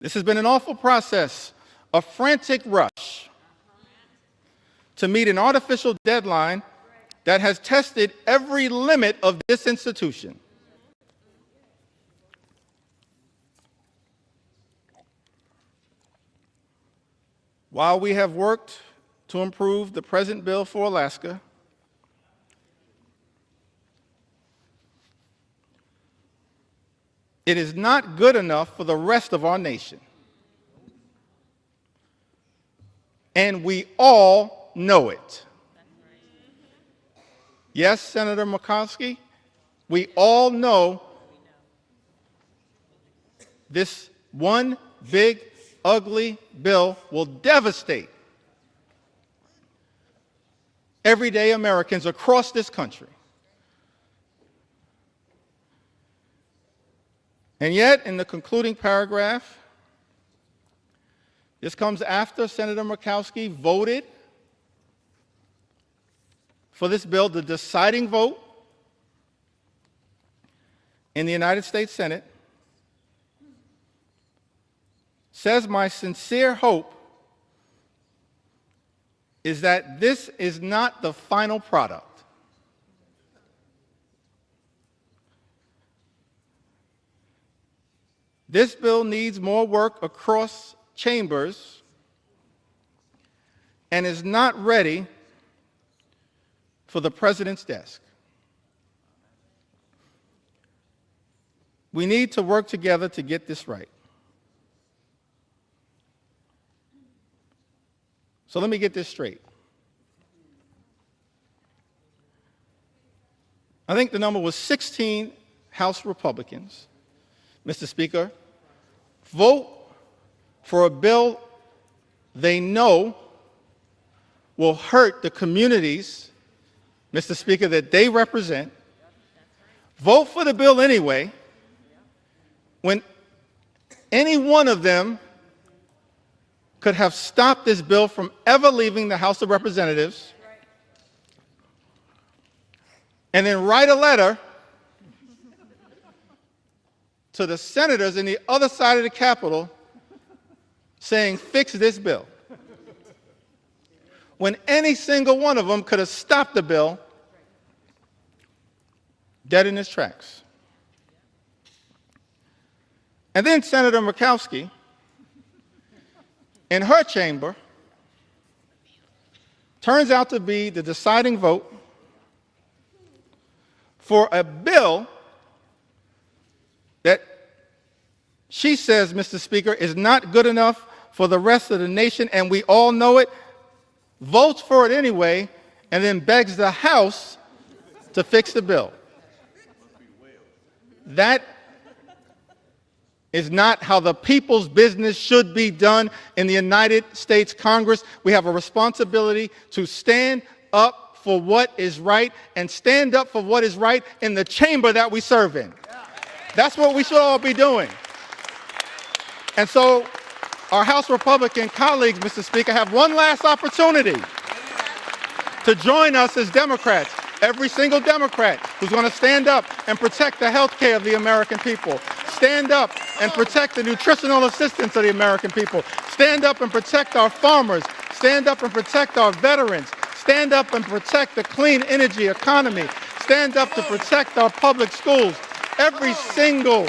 This has been an awful process, a frantic rush to meet an artificial deadline that has tested every limit of this institution. While we have worked to improve the present bill for Alaska, it is not good enough for the rest of our nation. And we all know it. Yes, Senator Murkowski, we all know this one big, ugly bill will devastate everyday Americans across this country. And yet, in the concluding paragraph, this comes after Senator Murkowski voted for this bill, the deciding vote in the United States Senate, says, my sincere hope is that this is not the final product. This bill needs more work across chambers and is not ready for the president's desk. We need to work together to get this right. So let me get this straight. I think the number was 16 House Republicans, Mr. Speaker, vote for a bill they know will hurt the communities, Mr. Speaker, that they represent. Vote for the bill anyway, when any one of them could have stopped this bill from ever leaving the House of Representatives, and then write a letter to the senators in the other side of the Capitol saying, fix this bill. When any single one of them could have stopped the bill dead in his tracks. And then Senator Murkowski, in her chamber, turns out to be the deciding vote for a bill that she says, Mr. Speaker, is not good enough for the rest of the nation, and we all know it, votes for it anyway, and then begs the House to fix the bill. That is not how the people's business should be done in the United States Congress. We have a responsibility to stand up for what is right and stand up for what is right in the chamber that we serve in. That's what we should all be doing. And so our House Republican colleagues, Mr. Speaker, have one last opportunity to join us as Democrats. Every single Democrat who's going to stand up and protect the health care of the American people, stand up and protect the nutritional assistance of the American people, stand up and protect our farmers, stand up and protect our veterans, stand up and protect the clean energy economy, stand up to protect our public schools. Every single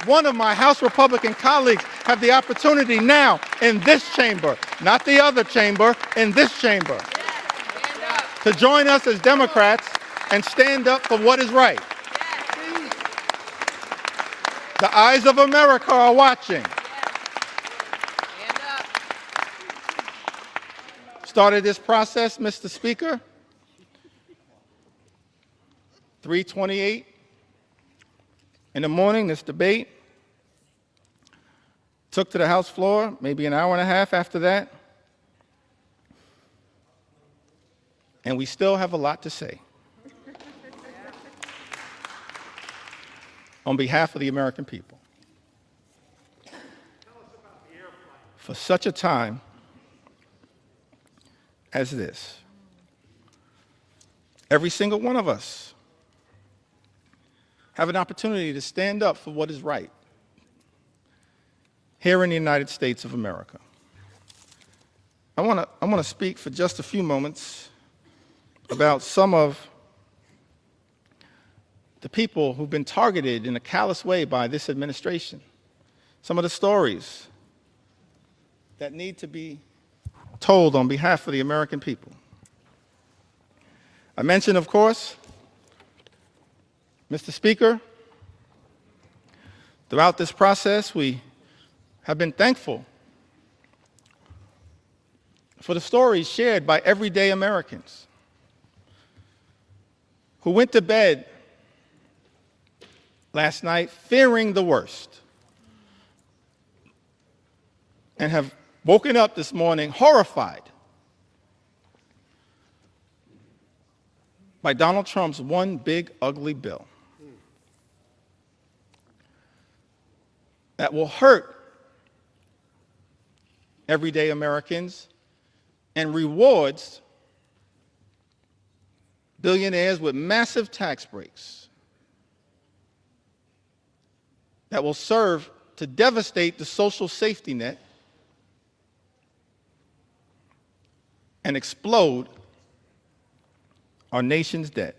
one of my House Republican colleagues have the opportunity now in this chamber, not the other chamber, in this chamber, to join us as Democrats and stand up for what is right. The eyes of America are watching. Started this process, Mr. Speaker, 3:28 in the morning, this debate. Took to the House floor, maybe an hour and a half after that. And we still have a lot to say. On behalf of the American people. For such a time as this. Every single one of us have an opportunity to stand up for what is right here in the United States of America. I want to speak for just a few moments about some of the people who've been targeted in a callous way by this administration, some of the stories that need to be told on behalf of the American people. I mentioned, of course, Mr. Speaker, throughout this process, we have been thankful for the stories shared by everyday Americans who went to bed last night fearing the worst and have woken up this morning horrified by Donald Trump's one big ugly bill that will hurt everyday Americans and rewards billionaires with massive tax breaks that will serve to devastate the social safety net and explode our nation's debt.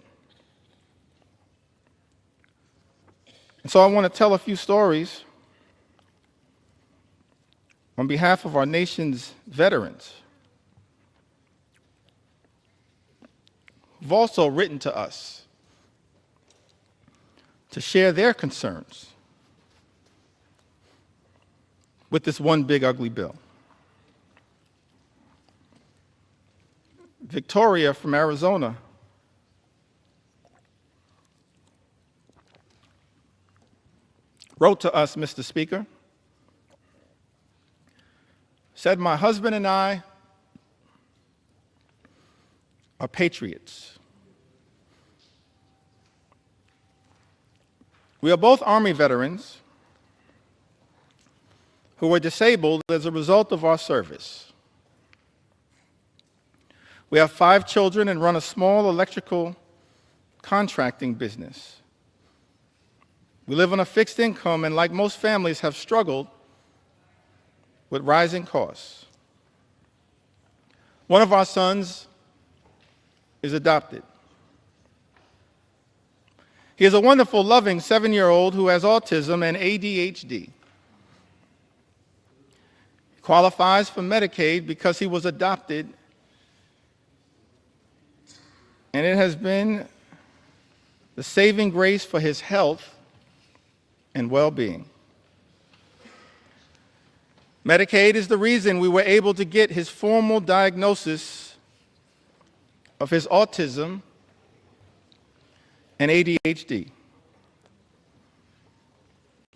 And so I want to tell a few stories on behalf of our nation's veterans who've also written to us to share their concerns with this one big ugly bill. Victoria from Arizona wrote to us, Mr. Speaker, said, "My husband and I are patriots. We are both Army veterans who were disabled as a result of our service. We have 5 children and run a small electrical contracting business. We live on a fixed income and, like most families, have struggled with rising costs. One of our sons is adopted. He is a wonderful, loving 7-year-old who has autism and ADHD. He qualifies for Medicaid because he was adopted, and it has been the saving grace for his health and well-being. Medicaid is the reason we were able to get his formal diagnosis of his autism and ADHD.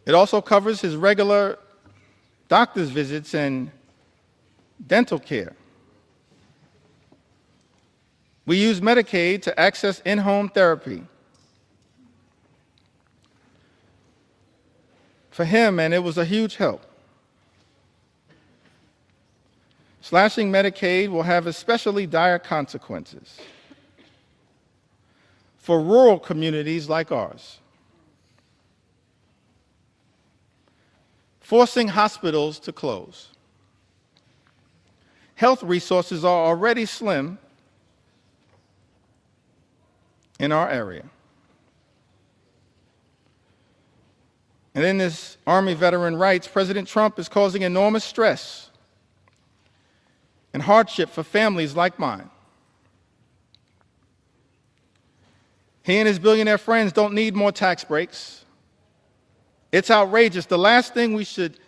It also covers his regular doctor's visits and dental care. We use Medicaid to access in-home therapy for him, and it was a huge help. Slashing Medicaid will have especially dire consequences for rural communities like ours. Forcing hospitals to close. Health resources are already slim in our area. And in this Army veteran rights, President Trump is causing enormous stress and hardship for families like mine. He and his billionaire friends don't need more tax breaks. It's outrageous. The last thing we should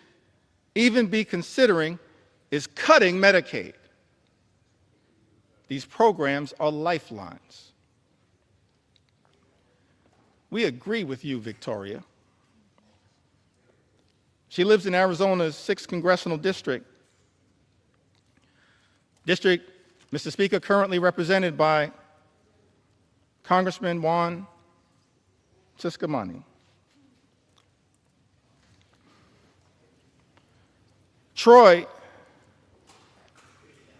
even be considering is cutting Medicaid. These programs are lifelines. We agree with you, Victoria. She lives in Arizona's 6th Congressional District. District, Mr. Speaker, currently represented by Congressman Juan Ciscomani. Troy,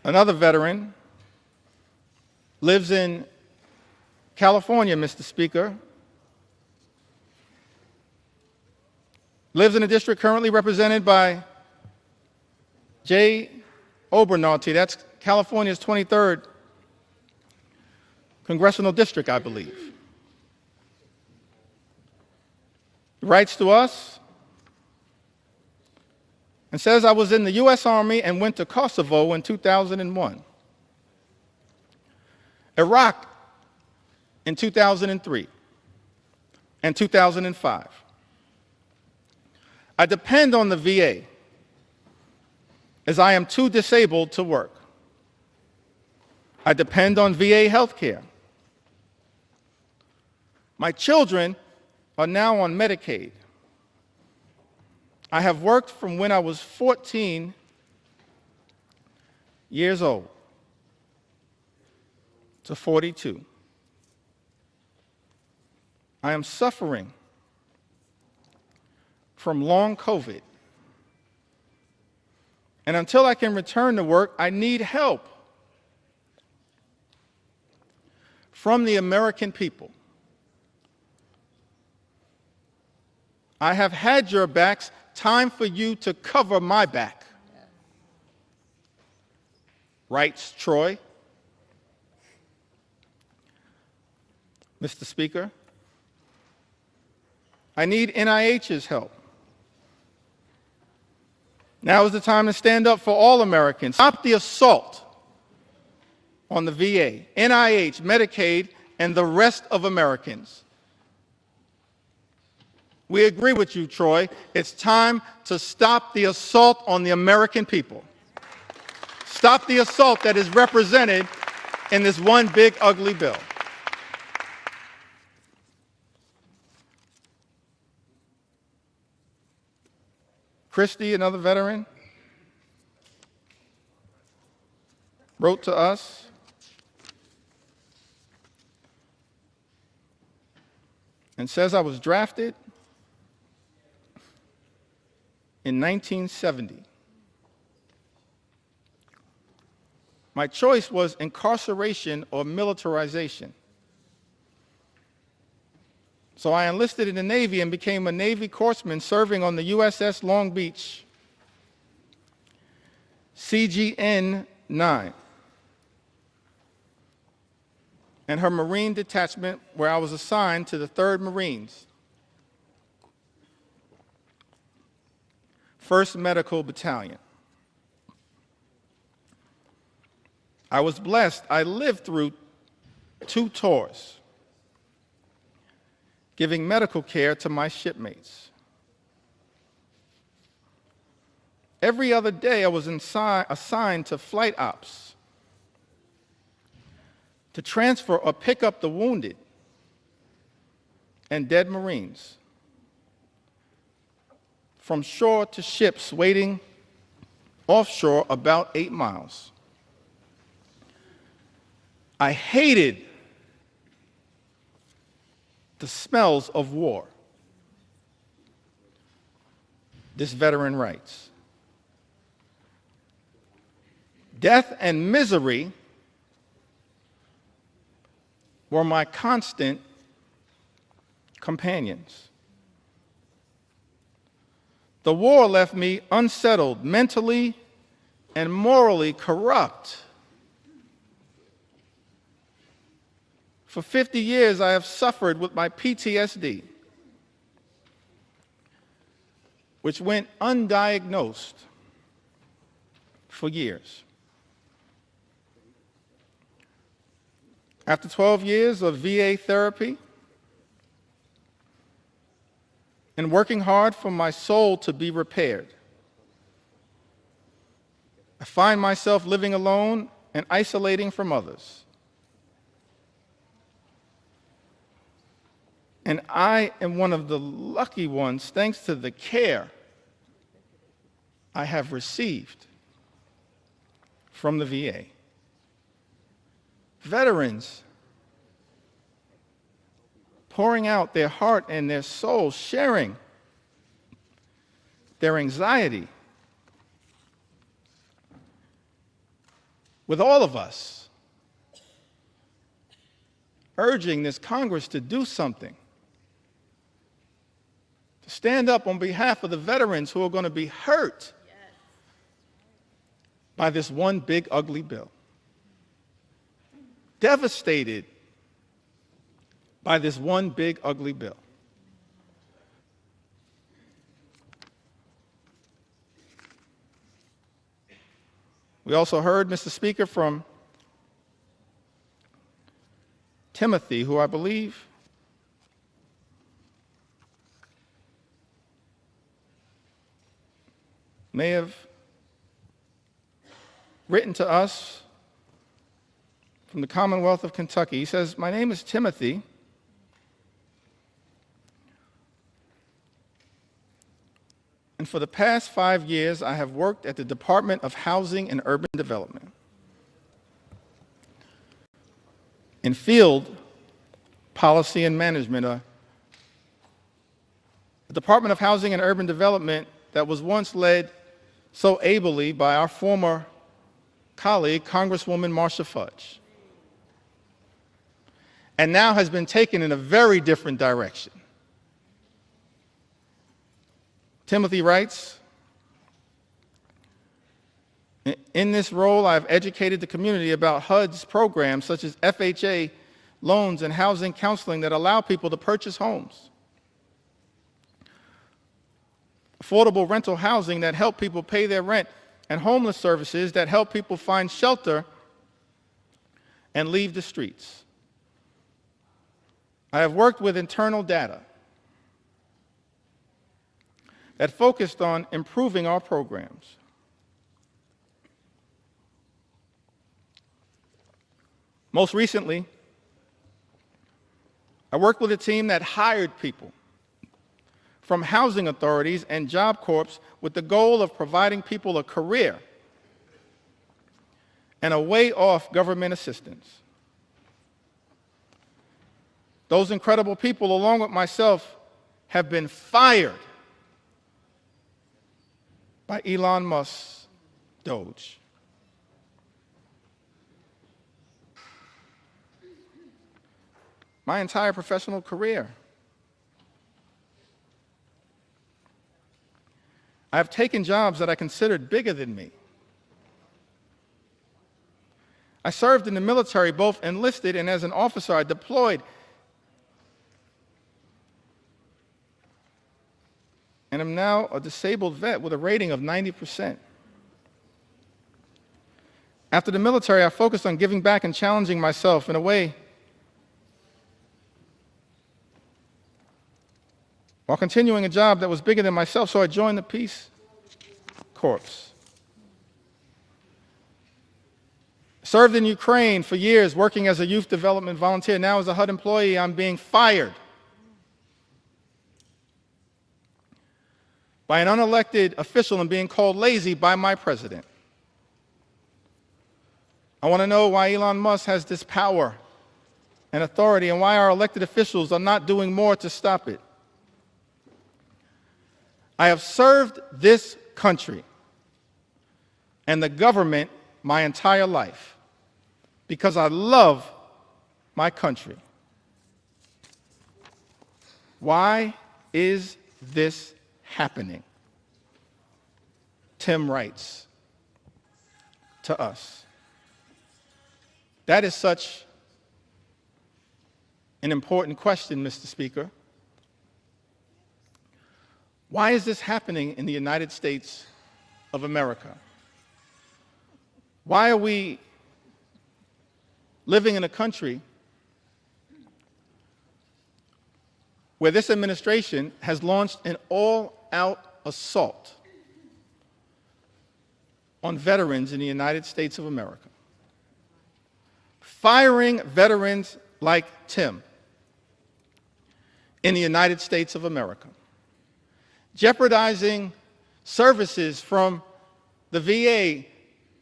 another veteran, lives in California, Mr. Speaker. Lives in a district currently represented by Jay Obernolte. That's California's 23rd congressional district, I believe. He writes to us and says, I was in the U.S. Army and went to Kosovo in 2001, Iraq in 2003, and 2005. I depend on the VA as I am too disabled to work. I depend on VA health care. My children are now on Medicaid. I have worked from when I was 14 years old to 42. I am suffering from long COVID. And until I can return to work, I need help from the American people. I have had your backs. Time for you to cover my back. Writes Troy. Mr. Speaker, I need NIH's help. Now is the time to stand up for all Americans. Stop the assault on the VA, NIH, Medicaid, and the rest of Americans. We agree with you, Troy. It's time to stop the assault on the American people. Stop the assault that is represented in this one big, ugly bill. Christy, another veteran, wrote to us and says, I was drafted in 1970. My choice was incarceration or militarization. So I enlisted in the Navy and became a Navy corpsman serving on the USS Long Beach, CGN 9. and her Marine detachment, where I was assigned to the 3rd Marines, 1st Medical Battalion. I was blessed. I lived through 2 tours, giving medical care to my shipmates. Every other day, I was assigned to flight ops to transfer or pick up the wounded and dead Marines from shore to ships waiting offshore about 8 miles. I hated the smells of war. This veteran writes, death and misery were my constant companions. The war left me unsettled, mentally and morally corrupt. For 50 years, I have suffered with my PTSD, which went undiagnosed for years. After 12 years of VA therapy and working hard for my soul to be repaired, I find myself living alone and isolating from others. And I am one of the lucky ones, thanks to the care I have received from the VA. Veterans pouring out their heart and their soul, sharing their anxiety with all of us, urging this Congress to do something, to stand up on behalf of the veterans who are going to be hurt by this one big ugly bill, devastated by this one big ugly bill. We also heard, Mr. Speaker, from Timothy, who I believe may have written to us from the Commonwealth of Kentucky. He says, "My name is Timothy. And for the past 5 years, I have worked at the Department of Housing and Urban Development in field policy and management, the Department of Housing and Urban Development that was once led so ably by our former colleague, Congresswoman Marcia Fudge, and now has been taken in a very different direction." Timothy writes, "In this role, I've educated the community about HUD's programs such as FHA loans and housing counseling that allow people to purchase homes, affordable rental housing that help people pay their rent, and homeless services that help people find shelter and leave the streets. I have worked with internal data that focused on improving our programs. Most recently, I worked with a team that hired people from housing authorities and Job Corps with the goal of providing people a career and a way off government assistance. Those incredible people, along with myself, have been fired by Elon Musk's Doge. My entire professional career, I have taken jobs that I considered bigger than me. I served in the military, both enlisted and as an officer. I deployed. And I'm now a disabled vet with a rating of 90%. After the military, I focused on giving back and challenging myself in a way while continuing a job that was bigger than myself, so I joined the Peace Corps. Served in Ukraine for years, working as a youth development volunteer. Now as a HUD employee, I'm being fired by an unelected official and being called lazy by my president. I want to know why Elon Musk has this power and authority and why our elected officials are not doing more to stop it. I have served this country and the government my entire life because I love my country. Why is this happening? Tim writes to us. That is such an important question, Mr. Speaker. Why is this happening in the United States of America? Why are we living in a country where this administration has launched an all-out assault on veterans in the United States of America? Firing veterans like Tim in the United States of America, jeopardizing services from the VA,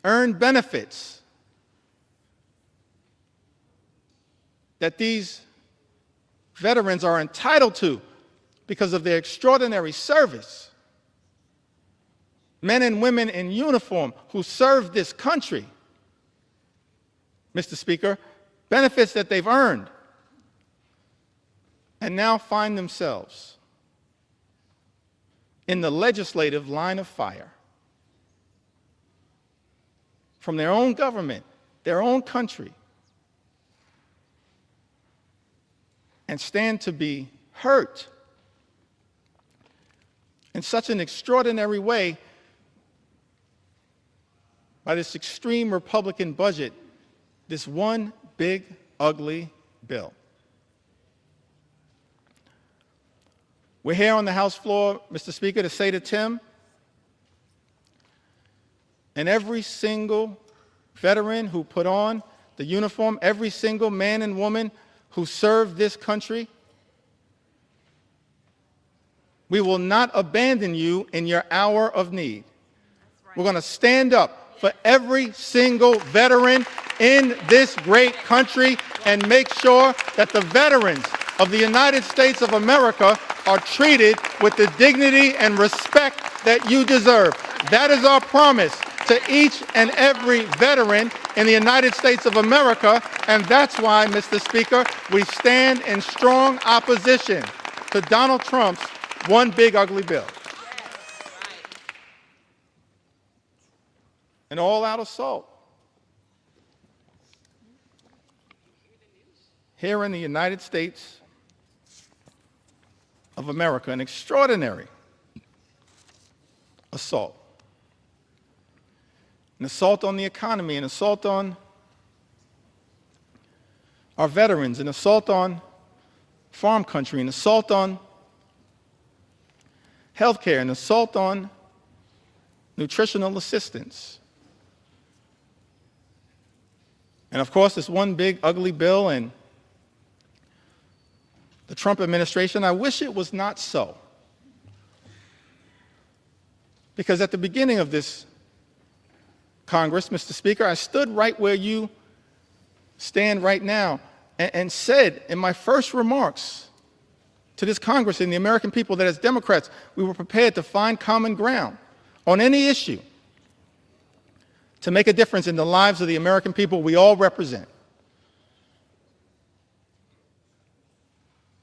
earned benefits that these veterans are entitled to because of their extraordinary service. Men and women in uniform who serve this country, Mr. Speaker, benefits that they've earned, and now find themselves in the legislative line of fire from their own government, their own country, and stand to be hurt in such an extraordinary way by this extreme Republican budget, this one big, ugly bill. We're here on the House floor, Mr. Speaker, to say to Tim and every single veteran who put on the uniform, every single man and woman who served this country, we will not abandon you in your hour of need. Right. We're going to stand up for every single veteran in this great country and make sure that the veterans of the United States of America are treated with the dignity and respect that you deserve. That is our promise to each and every veteran in the United States of America, and that's why, Mr. Speaker, we stand in strong opposition to Donald Trump's one big ugly bill. An all-out assault here in the United States of America, an extraordinary assault. An assault on the economy, an assault on our veterans, an assault on farm country, an assault on healthcare, an assault on nutritional assistance. And of course, this one big ugly bill and the Trump administration, I wish it was not so. Because at the beginning of this Congress, Mr. Speaker, I stood right where you stand right now and said in my first remarks to this Congress and the American people that as Democrats, we were prepared to find common ground on any issue to make a difference in the lives of the American people we all represent.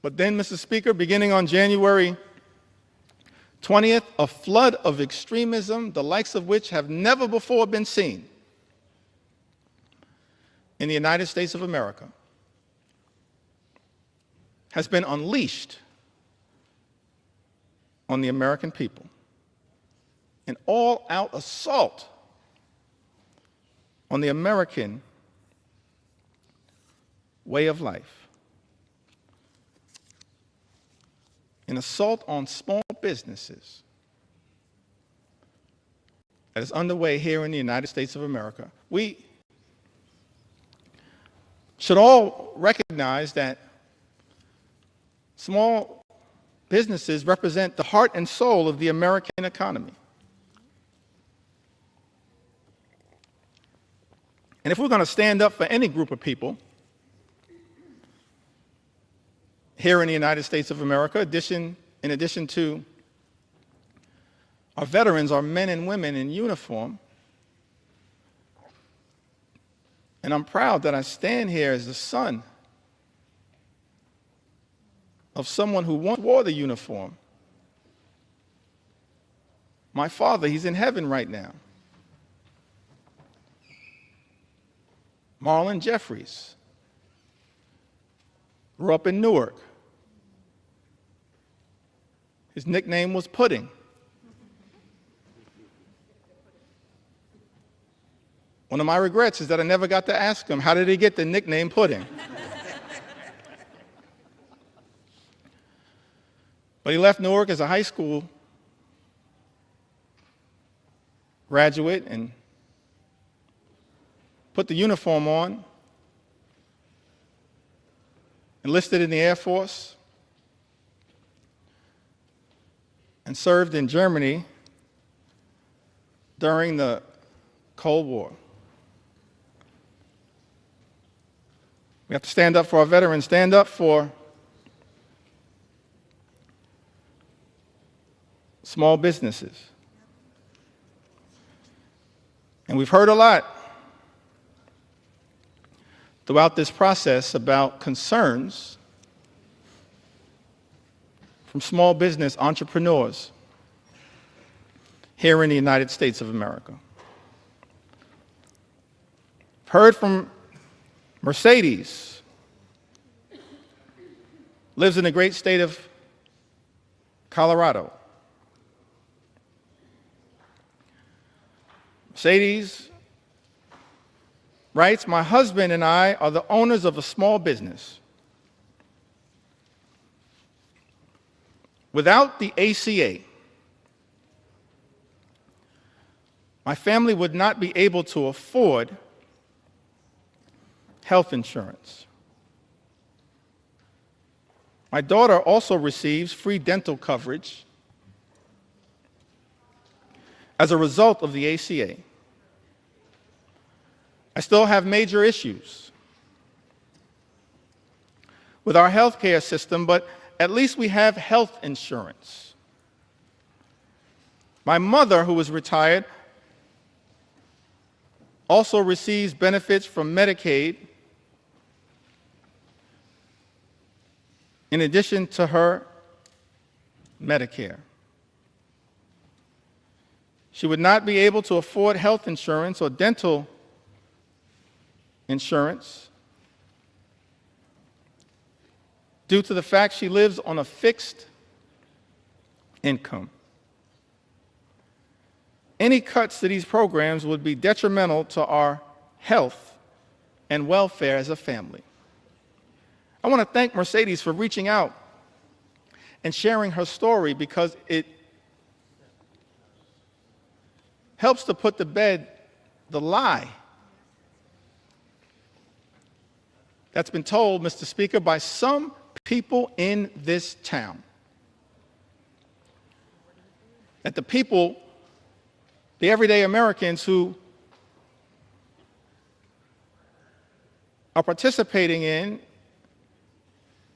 But then, Mr. Speaker, beginning on January 20th, a flood of extremism, the likes of which have never before been seen, in the United States of America has been unleashed on the American people. An all-out assault on the American way of life. An assault on small businesses that is underway here in the United States of America. We should all recognize that small businesses represent the heart and soul of the American economy. And if we're going to stand up for any group of people here in the United States of America, in addition to our veterans, our men and women in uniform, and I'm proud that I stand here as the son of someone who once wore the uniform. My father, he's in heaven right now. Marlon Jeffries grew up in Newark. His nickname was Pudding. One of my regrets is that I never got to ask him, how did he get the nickname Pudding? But he left Newark as a high school graduate and put the uniform on, enlisted in the Air Force, and served in Germany during the Cold War. We have to stand up for our veterans, stand up for small businesses. And we've heard a lot throughout this process about concerns from small business entrepreneurs here in the United States of America. Heard from Mercedes, lives in the great state of Colorado. Mercedes writes, "My husband and I are the owners of a small business. Without the ACA, my family would not be able to afford health insurance. My daughter also receives free dental coverage as a result of the ACA. I still have major issues with our healthcare system, but at least we have health insurance. My mother, who is retired, also receives benefits from Medicaid in addition to her Medicare. She would not be able to afford health insurance or dental insurance due to the fact she lives on a fixed income. Any cuts to these programs would be detrimental to our health and welfare as a family." I want to thank Mercedes for reaching out and sharing her story, because it helps to put to bed the lie that's been told, Mr. Speaker, by some people in this town. That the people, the everyday Americans who are participating in,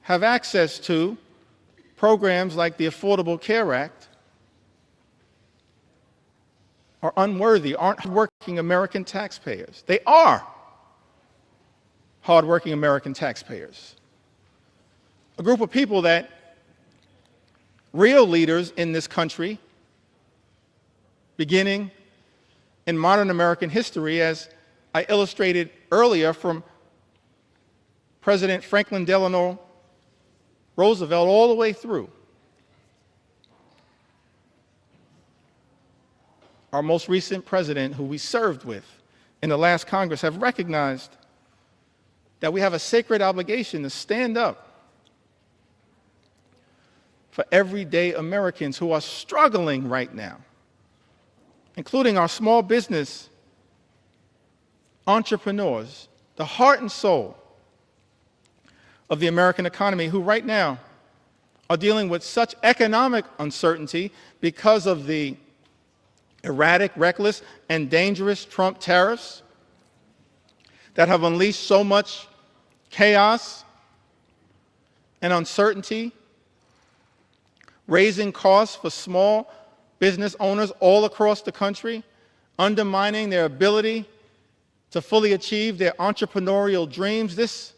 have access to programs like the Affordable Care Act, are unworthy, aren't hardworking American taxpayers. They are hardworking American taxpayers. A group of people that real leaders in this country, beginning in modern American history, as I illustrated earlier, from President Franklin Delano Roosevelt all the way through our most recent president, who we served with in the last Congress, have recognized that we have a sacred obligation to stand up for everyday Americans who are struggling right now, including our small business entrepreneurs, the heart and soul of the American economy, who right now are dealing with such economic uncertainty because of the erratic, reckless, and dangerous Trump tariffs that have unleashed so much chaos and uncertainty, raising costs for small business owners all across the country, undermining their ability to fully achieve their entrepreneurial dreams. This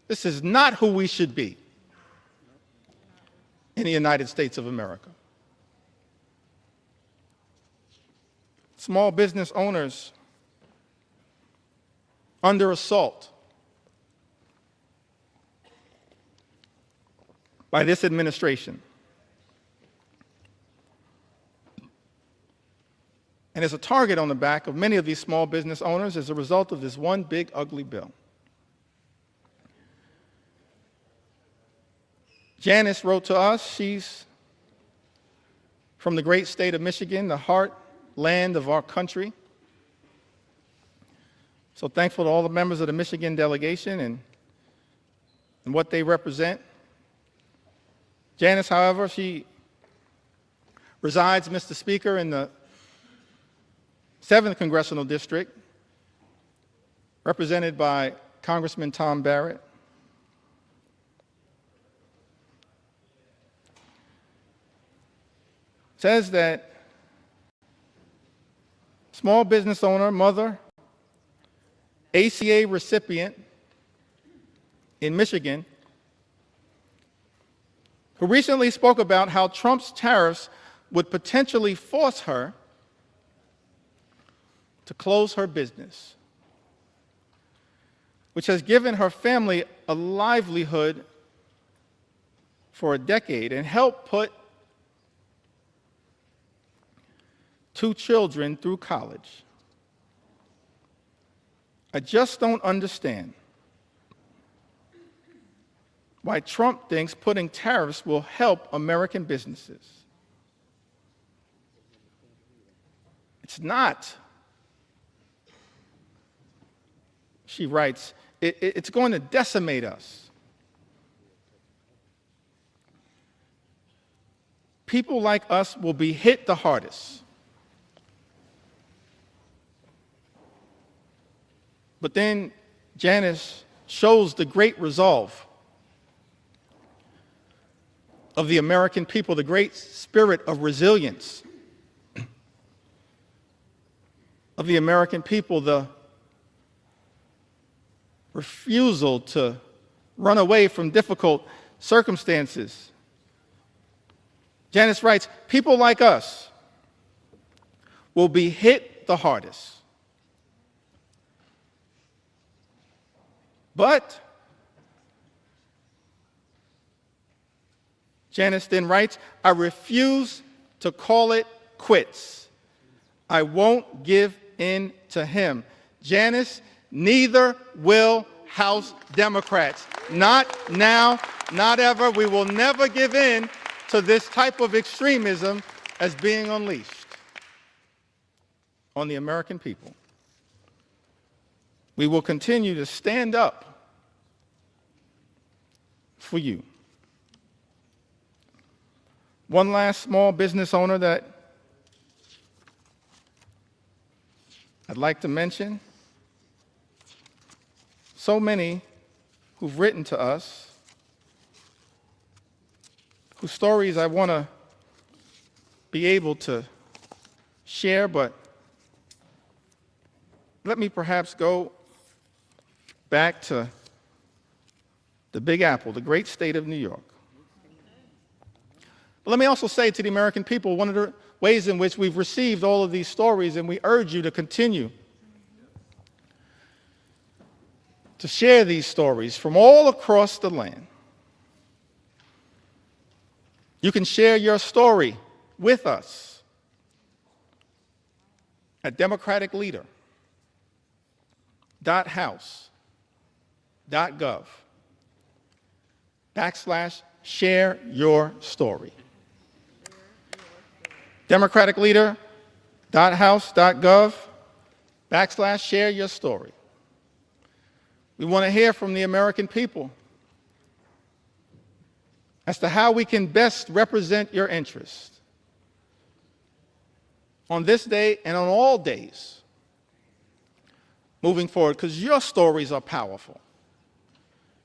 is not who we should be in the United States of America. Small business owners under assault by this administration. And as a target on the back of many of these small business owners as a result of this one big ugly bill. Janice wrote to us. She's from the great state of Michigan, the heartland of our country. So thankful to all the members of the Michigan delegation and what they represent. Janice, however, she resides, Mr. Speaker, in the 7th Congressional District, represented by Congressman Tom Barrett. Says that small business owner, mother, ACA recipient in Michigan, who recently spoke about how Trump's tariffs would potentially force her to close her business, which has given her family a livelihood for a decade and helped put 2 children through college. I just don't understand why Trump thinks putting tariffs will help American businesses. It's not. She writes, it's going to decimate us. People like us will be hit the hardest. But then Janice shows the great resolve of the American people, the great spirit of resilience of the American people, the refusal to run away from difficult circumstances. Janice writes, people like us will be hit the hardest. But Janice then writes, I refuse to call it quits. I won't give in to him. Janice, neither will House Democrats. Not now, not ever. We will never give in to this type of extremism as being unleashed on the American people. We will continue to stand up for you. One last small business owner that I'd like to mention. So many who've written to us, whose stories I want to be able to share, but let me perhaps go back to the Big Apple, the great state of New York. But let me also say to the American people, one of the ways in which we've received all of these stories, and we urge you to continue to share these stories from all across the land. You can share your story with us at democraticleader.house.gov/share your story. democraticleader.house.gov/share your story. We want to hear from the American people as to how we can best represent your interests on this day and on all days moving forward, because your stories are powerful.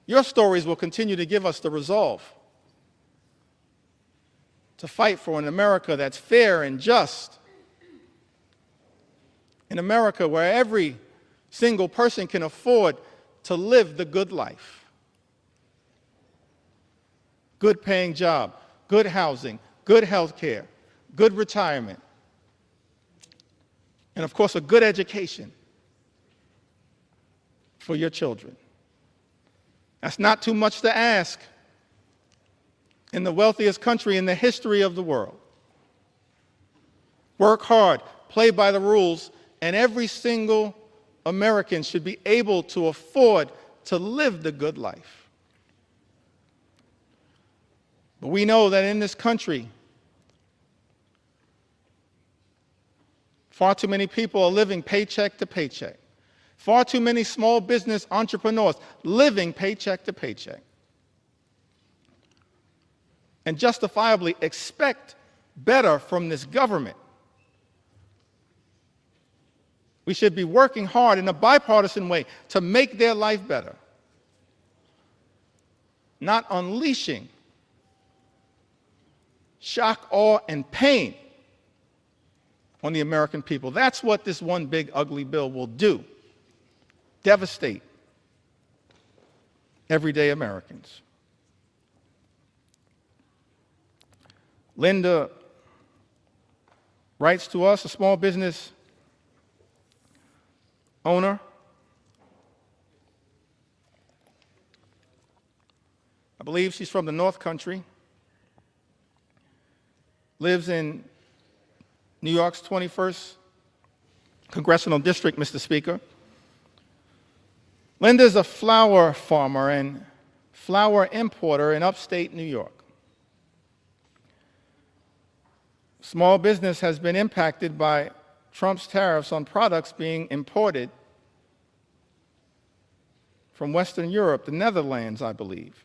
Your stories will continue to give us the resolve to fight for an America that's fair and just, an America where every single person can afford to live the good life. Good paying job, good housing, good health care, good retirement, and of course a good education for your children. That's not too much to ask in the wealthiest country in the history of the world. Work hard, play by the rules, and every single American should be able to afford to live the good life. But we know that in this country, far too many people are living paycheck to paycheck. Far too many small business entrepreneurs living paycheck to paycheck. And justifiably expect better from this government. We should be working hard in a bipartisan way to make their life better, not unleashing shock, awe, and pain on the American people. That's what this one big ugly bill will do. Devastate everyday Americans. Linda writes to us, a small business owner. I believe she's from the North Country. Lives in New York's 21st Congressional District, Mr. Speaker. Linda's a flower farmer and flower importer in upstate New York. Small business has been impacted by Trump's tariffs on products being imported from Western Europe, the Netherlands, I believe.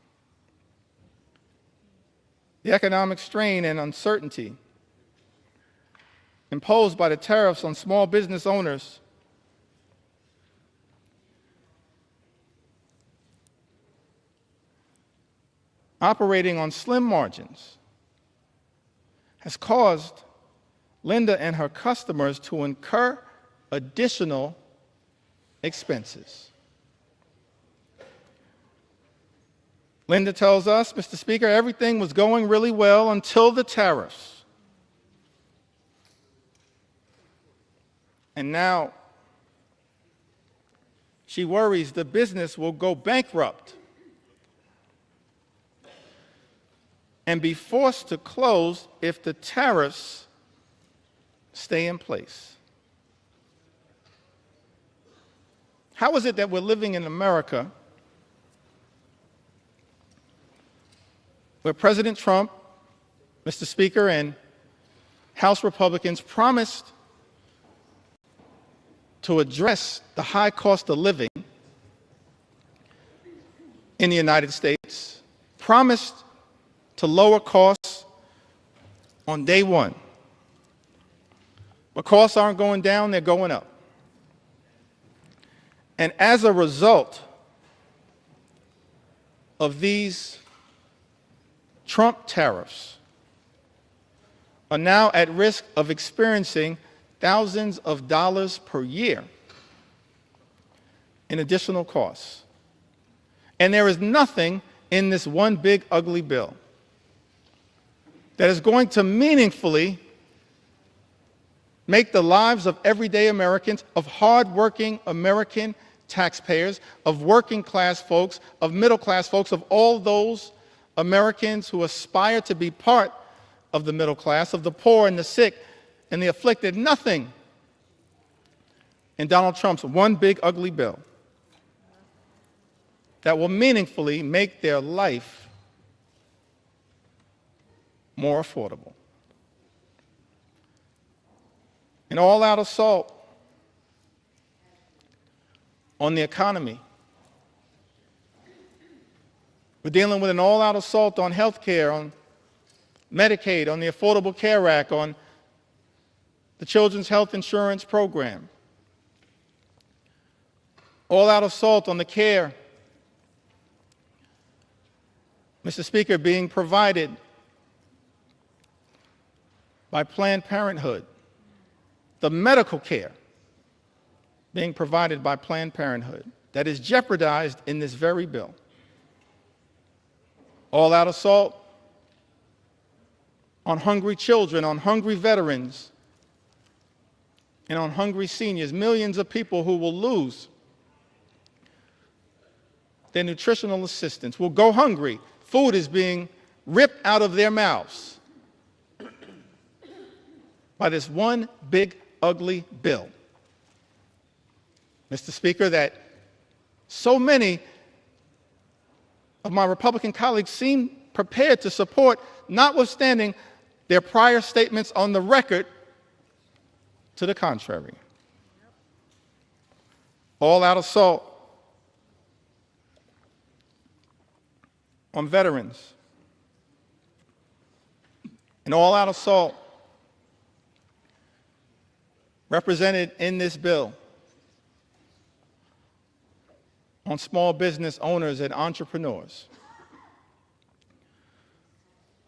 The economic strain and uncertainty imposed by the tariffs on small business owners operating on slim margins has caused Linda and her customers to incur additional expenses. Linda tells us, Mr. Speaker, everything was going really well until the tariffs. And now she worries the business will go bankrupt and be forced to close if the tariffs stay in place. How is it that we're living in America where President Trump, Mr. Speaker, and House Republicans promised to address the high cost of living in the United States, promised to lower costs on day one. But costs aren't going down, they're going up. And as a result of these Trump tariffs, are now at risk of experiencing thousands of dollars per year in additional costs. And there is nothing in this one big ugly bill that is going to meaningfully make the lives of everyday Americans, of hardworking American taxpayers, of working class folks, of middle class folks, of all those Americans who aspire to be part of the middle class, of the poor and the sick and the afflicted. Nothing in Donald Trump's one big ugly bill that will meaningfully make their life more affordable. An all-out assault on the economy. We're dealing with an all-out assault on health care, on Medicaid, on the Affordable Care Act, on the Children's Health Insurance Program. All-out assault on the care, Mr. Speaker, being provided by Planned Parenthood. The medical care being provided by Planned Parenthood that is jeopardized in this very bill. All-out assault on hungry children, on hungry veterans, and on hungry seniors, millions of people who will lose their nutritional assistance, will go hungry. Food is being ripped out of their mouths by this one big, ugly bill. Mr. Speaker, that so many of my Republican colleagues seem prepared to support, notwithstanding their prior statements on the record to the contrary. All-out assault on veterans. An all-out assault represented in this bill on small business owners and entrepreneurs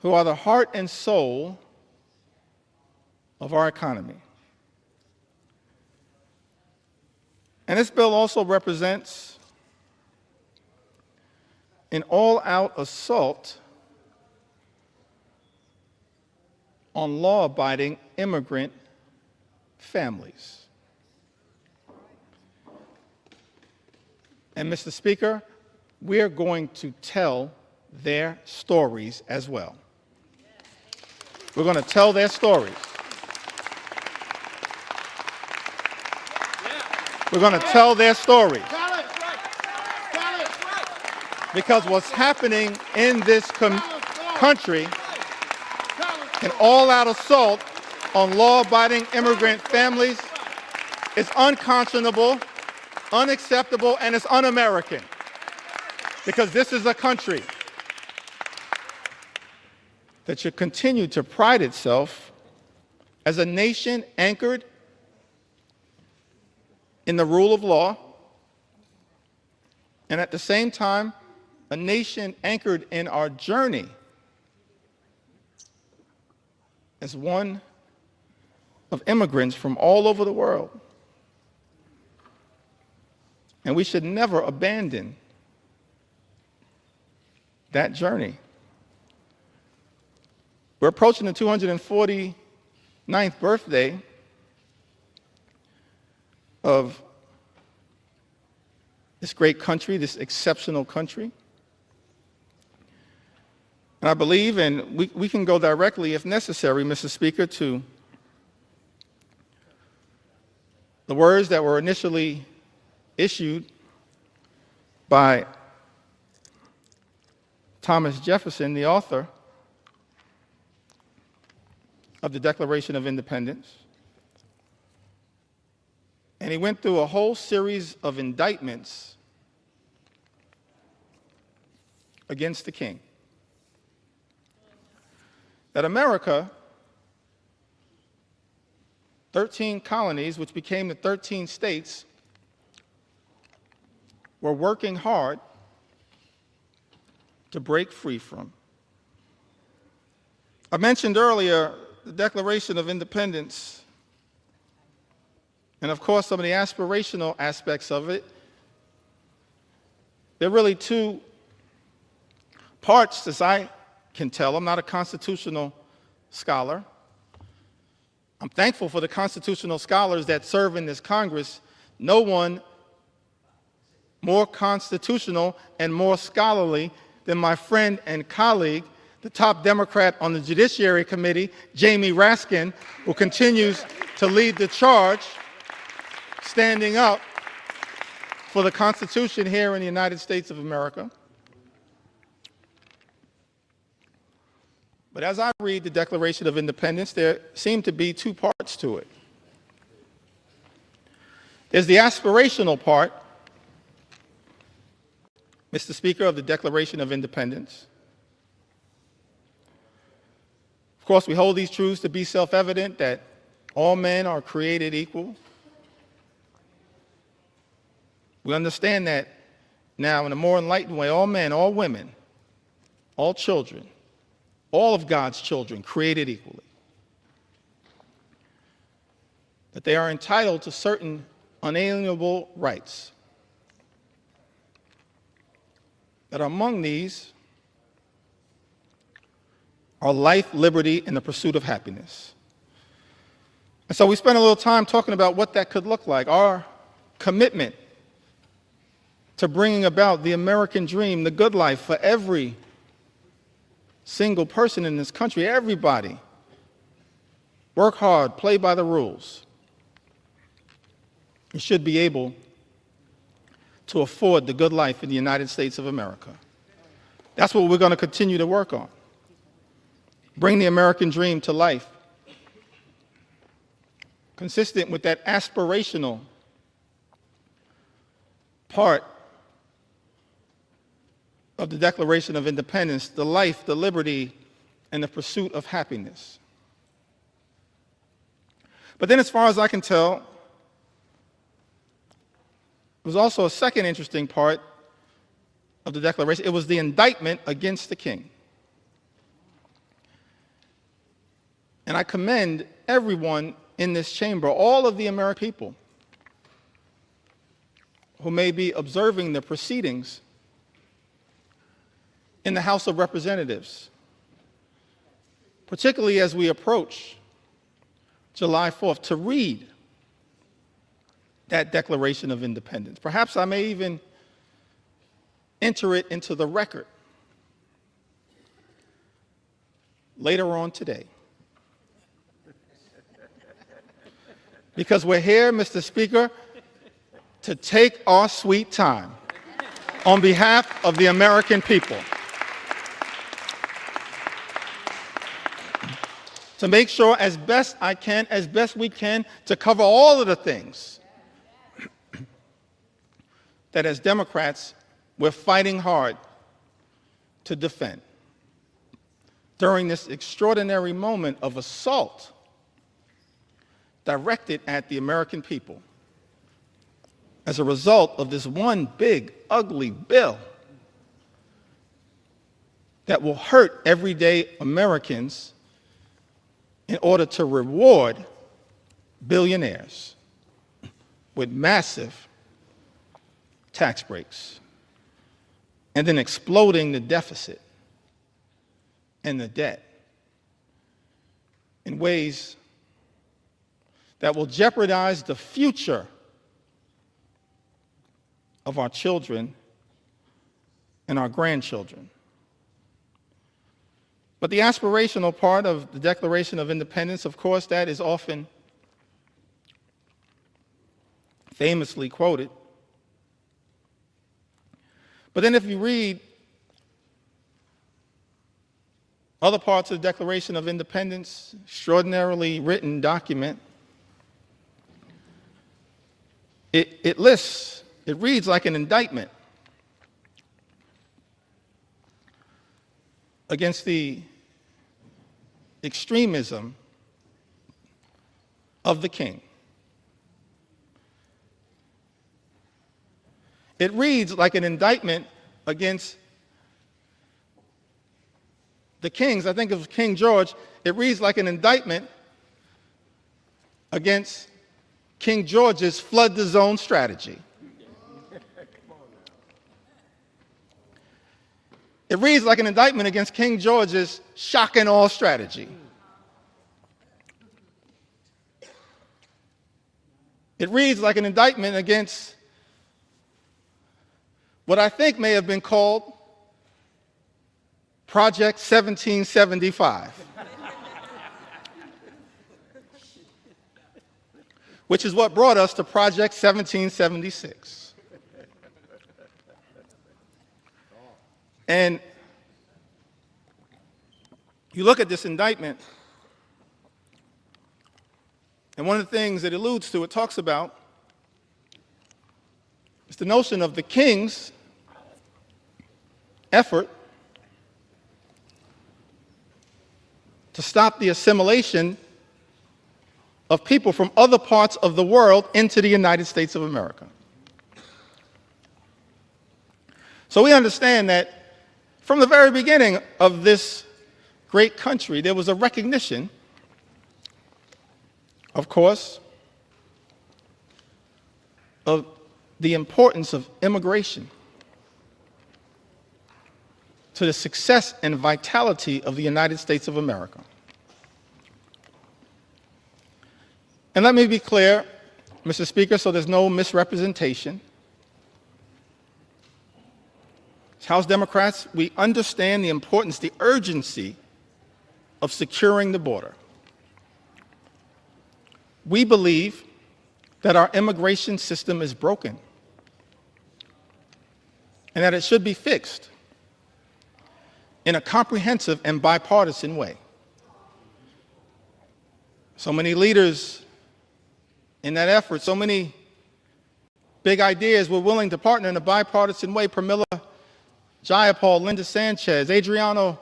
who are the heart and soul of our economy. And this bill also represents an all-out assault on law-abiding immigrant families. And Mr. Speaker, we're going to tell their stories as well. We're going to tell their stories. We're going to tell their stories. Because what's happening in this country, an all-out assault on law-abiding immigrant families, is unconscionable, unacceptable, and it's un-American. Because this is a country that should continue to pride itself as a nation anchored in the rule of law, and at the same time, a nation anchored in our journey as one of immigrants from all over the world. And we should never abandon that journey. We're approaching the 249th birthday of this great country, this exceptional country. And I believe, and we can go directly, if necessary, Mr. Speaker, to the words that were initially issued by Thomas Jefferson, the author of the Declaration of Independence. And he went through a whole series of indictments against the king. That America, 13 colonies, which became the 13 states, were working hard to break free from. I mentioned earlier the Declaration of Independence, and of course some of the aspirational aspects of it. There are really two parts, as I can tell. I'm not a constitutional scholar. I'm thankful for the constitutional scholars that serve in this Congress. No one more constitutional, and more scholarly than my friend and colleague, the top Democrat on the Judiciary Committee, Jamie Raskin, who continues to lead the charge, standing up for the Constitution here in the United States of America. But as I read the Declaration of Independence, there seem to be two parts to it. There's the aspirational part, Mr. Speaker, of the Declaration of Independence. Of course, we hold these truths to be self-evident, that all men are created equal. We understand that now in a more enlightened way, all men, all women, all children, all of God's children created equally. That they are entitled to certain unalienable rights. That among these are life, liberty, and the pursuit of happiness. And so we spent a little time talking about what that could look like, our commitment to bringing about the American dream, the good life for every single person in this country, everybody. Work hard, play by the rules. You should be able to afford the good life in the United States of America. That's what we're going to continue to work on. Bring the American dream to life, consistent with that aspirational part of the Declaration of Independence, the life, the liberty, and the pursuit of happiness. But then as far as I can tell, there was also a second interesting part of the Declaration. It was the indictment against the king. And I commend everyone in this chamber, all of the American people who may be observing the proceedings in the House of Representatives, particularly as we approach July 4th, to read that Declaration of Independence. Perhaps I may even enter it into the record later on today. Because we're here, Mr. Speaker, to take our sweet time on behalf of the American people. To make sure as best I can, as best we can, to cover all of the things that as Democrats we're fighting hard to defend during this extraordinary moment of assault directed at the American people as a result of this one big, ugly bill that will hurt everyday Americans in order to reward billionaires with massive tax breaks and then exploding the deficit and the debt in ways that will jeopardize the future of our children and our grandchildren. But the aspirational part of the Declaration of Independence, of course, that is often famously quoted. But then if you read other parts of the Declaration of Independence, extraordinarily written document, it reads like an indictment against the extremism of the king. It reads like an indictment against the kings. I think of King George. It reads like an indictment against King George's flood the zone strategy. It reads like an indictment against King George's shock and awe strategy. It reads like an indictment against what I think may have been called Project 1775, which is what brought us to Project 1776. And you look at this indictment, and one of the things it alludes to, it talks about, is the notion of the king's effort to stop the assimilation of people from other parts of the world into the United States of America. So we understand that from the very beginning of this great country, there was a recognition, of course, of the importance of immigration to the success and vitality of the United States of America. And let me be clear, Mr. Speaker, so there's no misrepresentation. As House Democrats, we understand the importance, the urgency of securing the border. We believe that our immigration system is broken and that it should be fixed in a comprehensive and bipartisan way. So many leaders in that effort, so many big ideas were willing to partner in a bipartisan way. Pramila Jayapal, Linda Sanchez, Adriano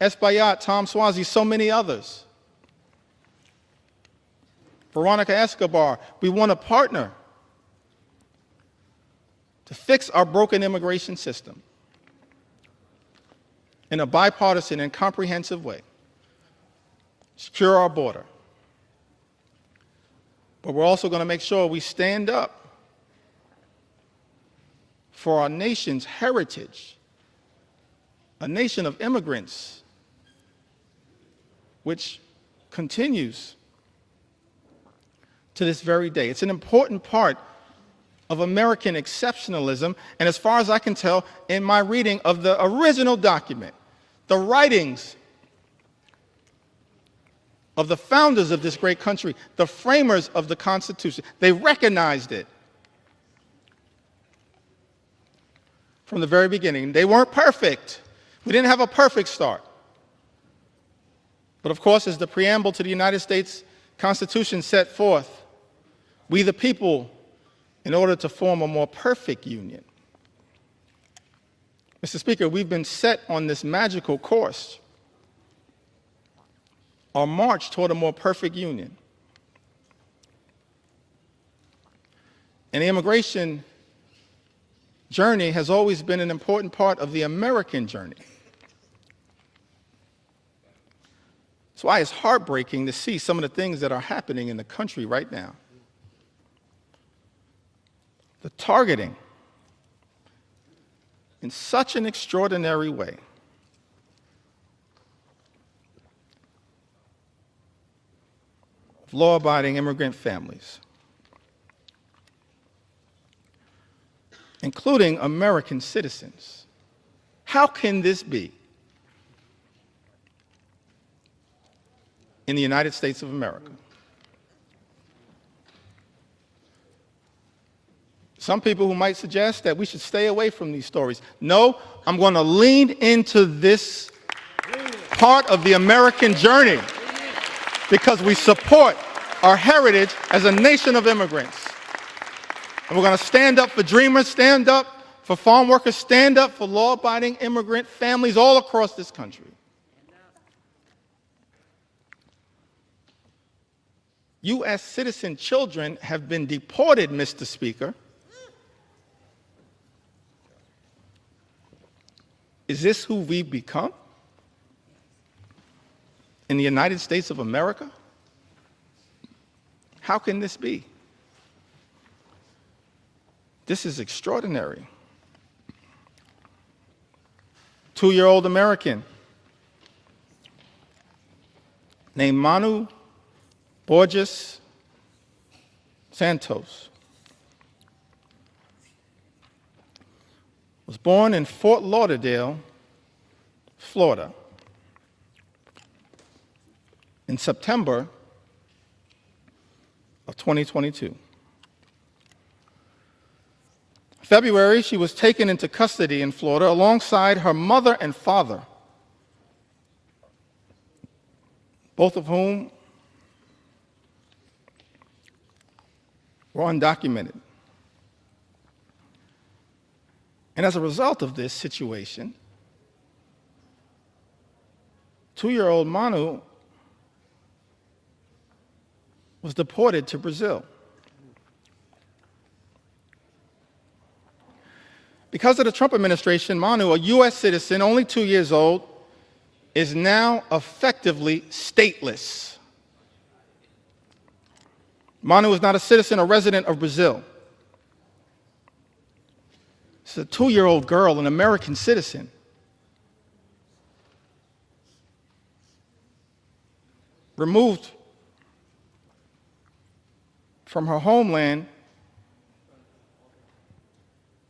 Espaillat, Tom Suozzi, so many others. Veronica Escobar, we want to partner to fix our broken immigration system in a bipartisan and comprehensive way, secure our border. But we're also going to make sure we stand up for our nation's heritage, a nation of immigrants, which continues to this very day. It's an important part of American exceptionalism, and as far as I can tell, in my reading of the original document, the writings of the founders of this great country, the framers of the Constitution, they recognized it from the very beginning. They weren't perfect. We didn't have a perfect start. But of course, as the preamble to the United States Constitution set forth, we the people, in order to form a more perfect union. Mr. Speaker, we've been set on this magical course, our march toward a more perfect union. And the immigration journey has always been an important part of the American journey. That's why it's heartbreaking to see some of the things that are happening in the country right now. The targeting in such an extraordinary way of law-abiding immigrant families, including American citizens. How can this be in the United States of America? Some people who might suggest that we should stay away from these stories. No, I'm going to lean into this part of the American journey because we support our heritage as a nation of immigrants. And we're going to stand up for dreamers, stand up for farm workers, stand up for law-abiding immigrant families all across this country. U.S. citizen children have been deported, Mr. Speaker. Is this who we've become in the United States of America? How can this be? This is extraordinary. 2-year-old American named Manu Borges Santos was born in Fort Lauderdale, Florida, in September of 2022. February, she was taken into custody in Florida alongside her mother and father, both of whom were undocumented. And as a result of this situation, 2-year-old Manu was deported to Brazil. Because of the Trump administration, Manu, a U.S. citizen, only 2 years old, is now effectively stateless. Manu is not a citizen or resident of Brazil. She's a 2-year-old girl, an American citizen. Removed from her homeland,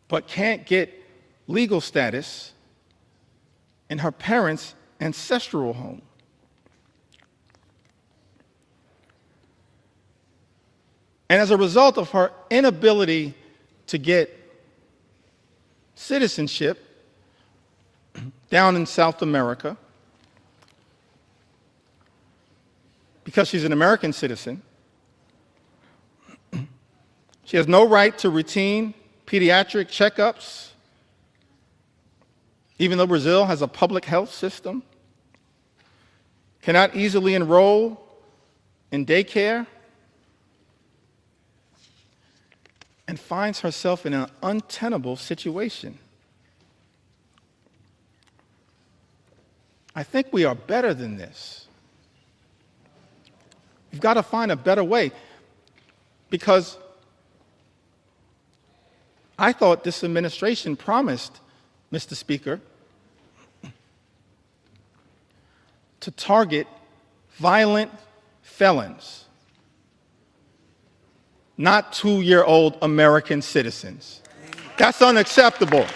but can't get legal status in her parents' ancestral home. And as a result of her inability to get citizenship down in South America, because she's an American citizen, she has no right to routine pediatric checkups, even though Brazil has a public health system, cannot easily enroll in daycare, and finds herself in an untenable situation. I think we are better than this. We've got to find a better way, because I thought this administration promised, Mr. Speaker, to target violent felons, not 2-year-old American citizens. That's unacceptable,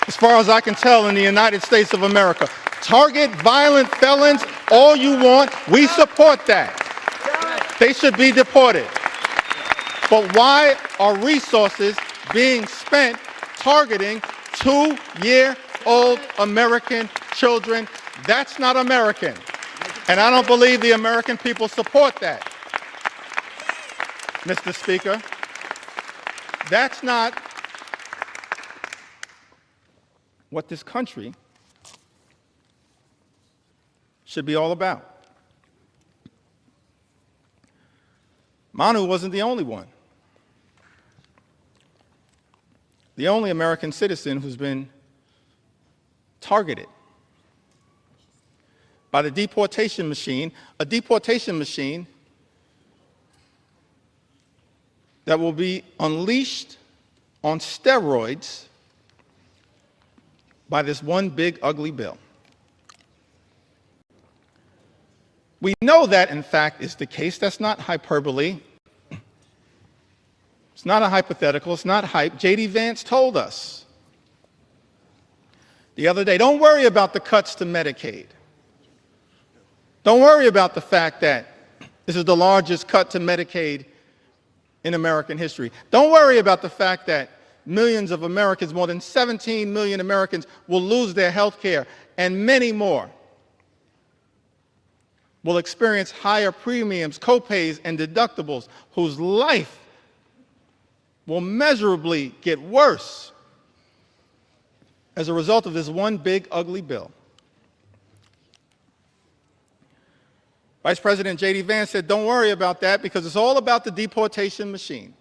as far as I can tell, in the United States of America. Target violent felons all you want. We support that. They should be deported. But why are resources being spent targeting 2-year-old American children? That's not American. And I don't believe the American people support that. Mr. Speaker, that's not what this country should be all about. Manu wasn't the only one. The only American citizen who's been targeted by the deportation machine, a deportation machine that will be unleashed on steroids by this one big ugly bill. We know that, in fact, is the case. That's not hyperbole. It's not a hypothetical. It's not hype. J.D. Vance told us the other day, don't worry about the cuts to Medicaid. Don't worry about the fact that this is the largest cut to Medicaid in American history. Don't worry about the fact that millions of Americans, more than 17 million Americans, will lose their health care, and many more will experience higher premiums, copays, and deductibles, whose life will measurably get worse as a result of this one big ugly bill. Vice President J.D. Vance said, don't worry about that, because it's all about the deportation machine.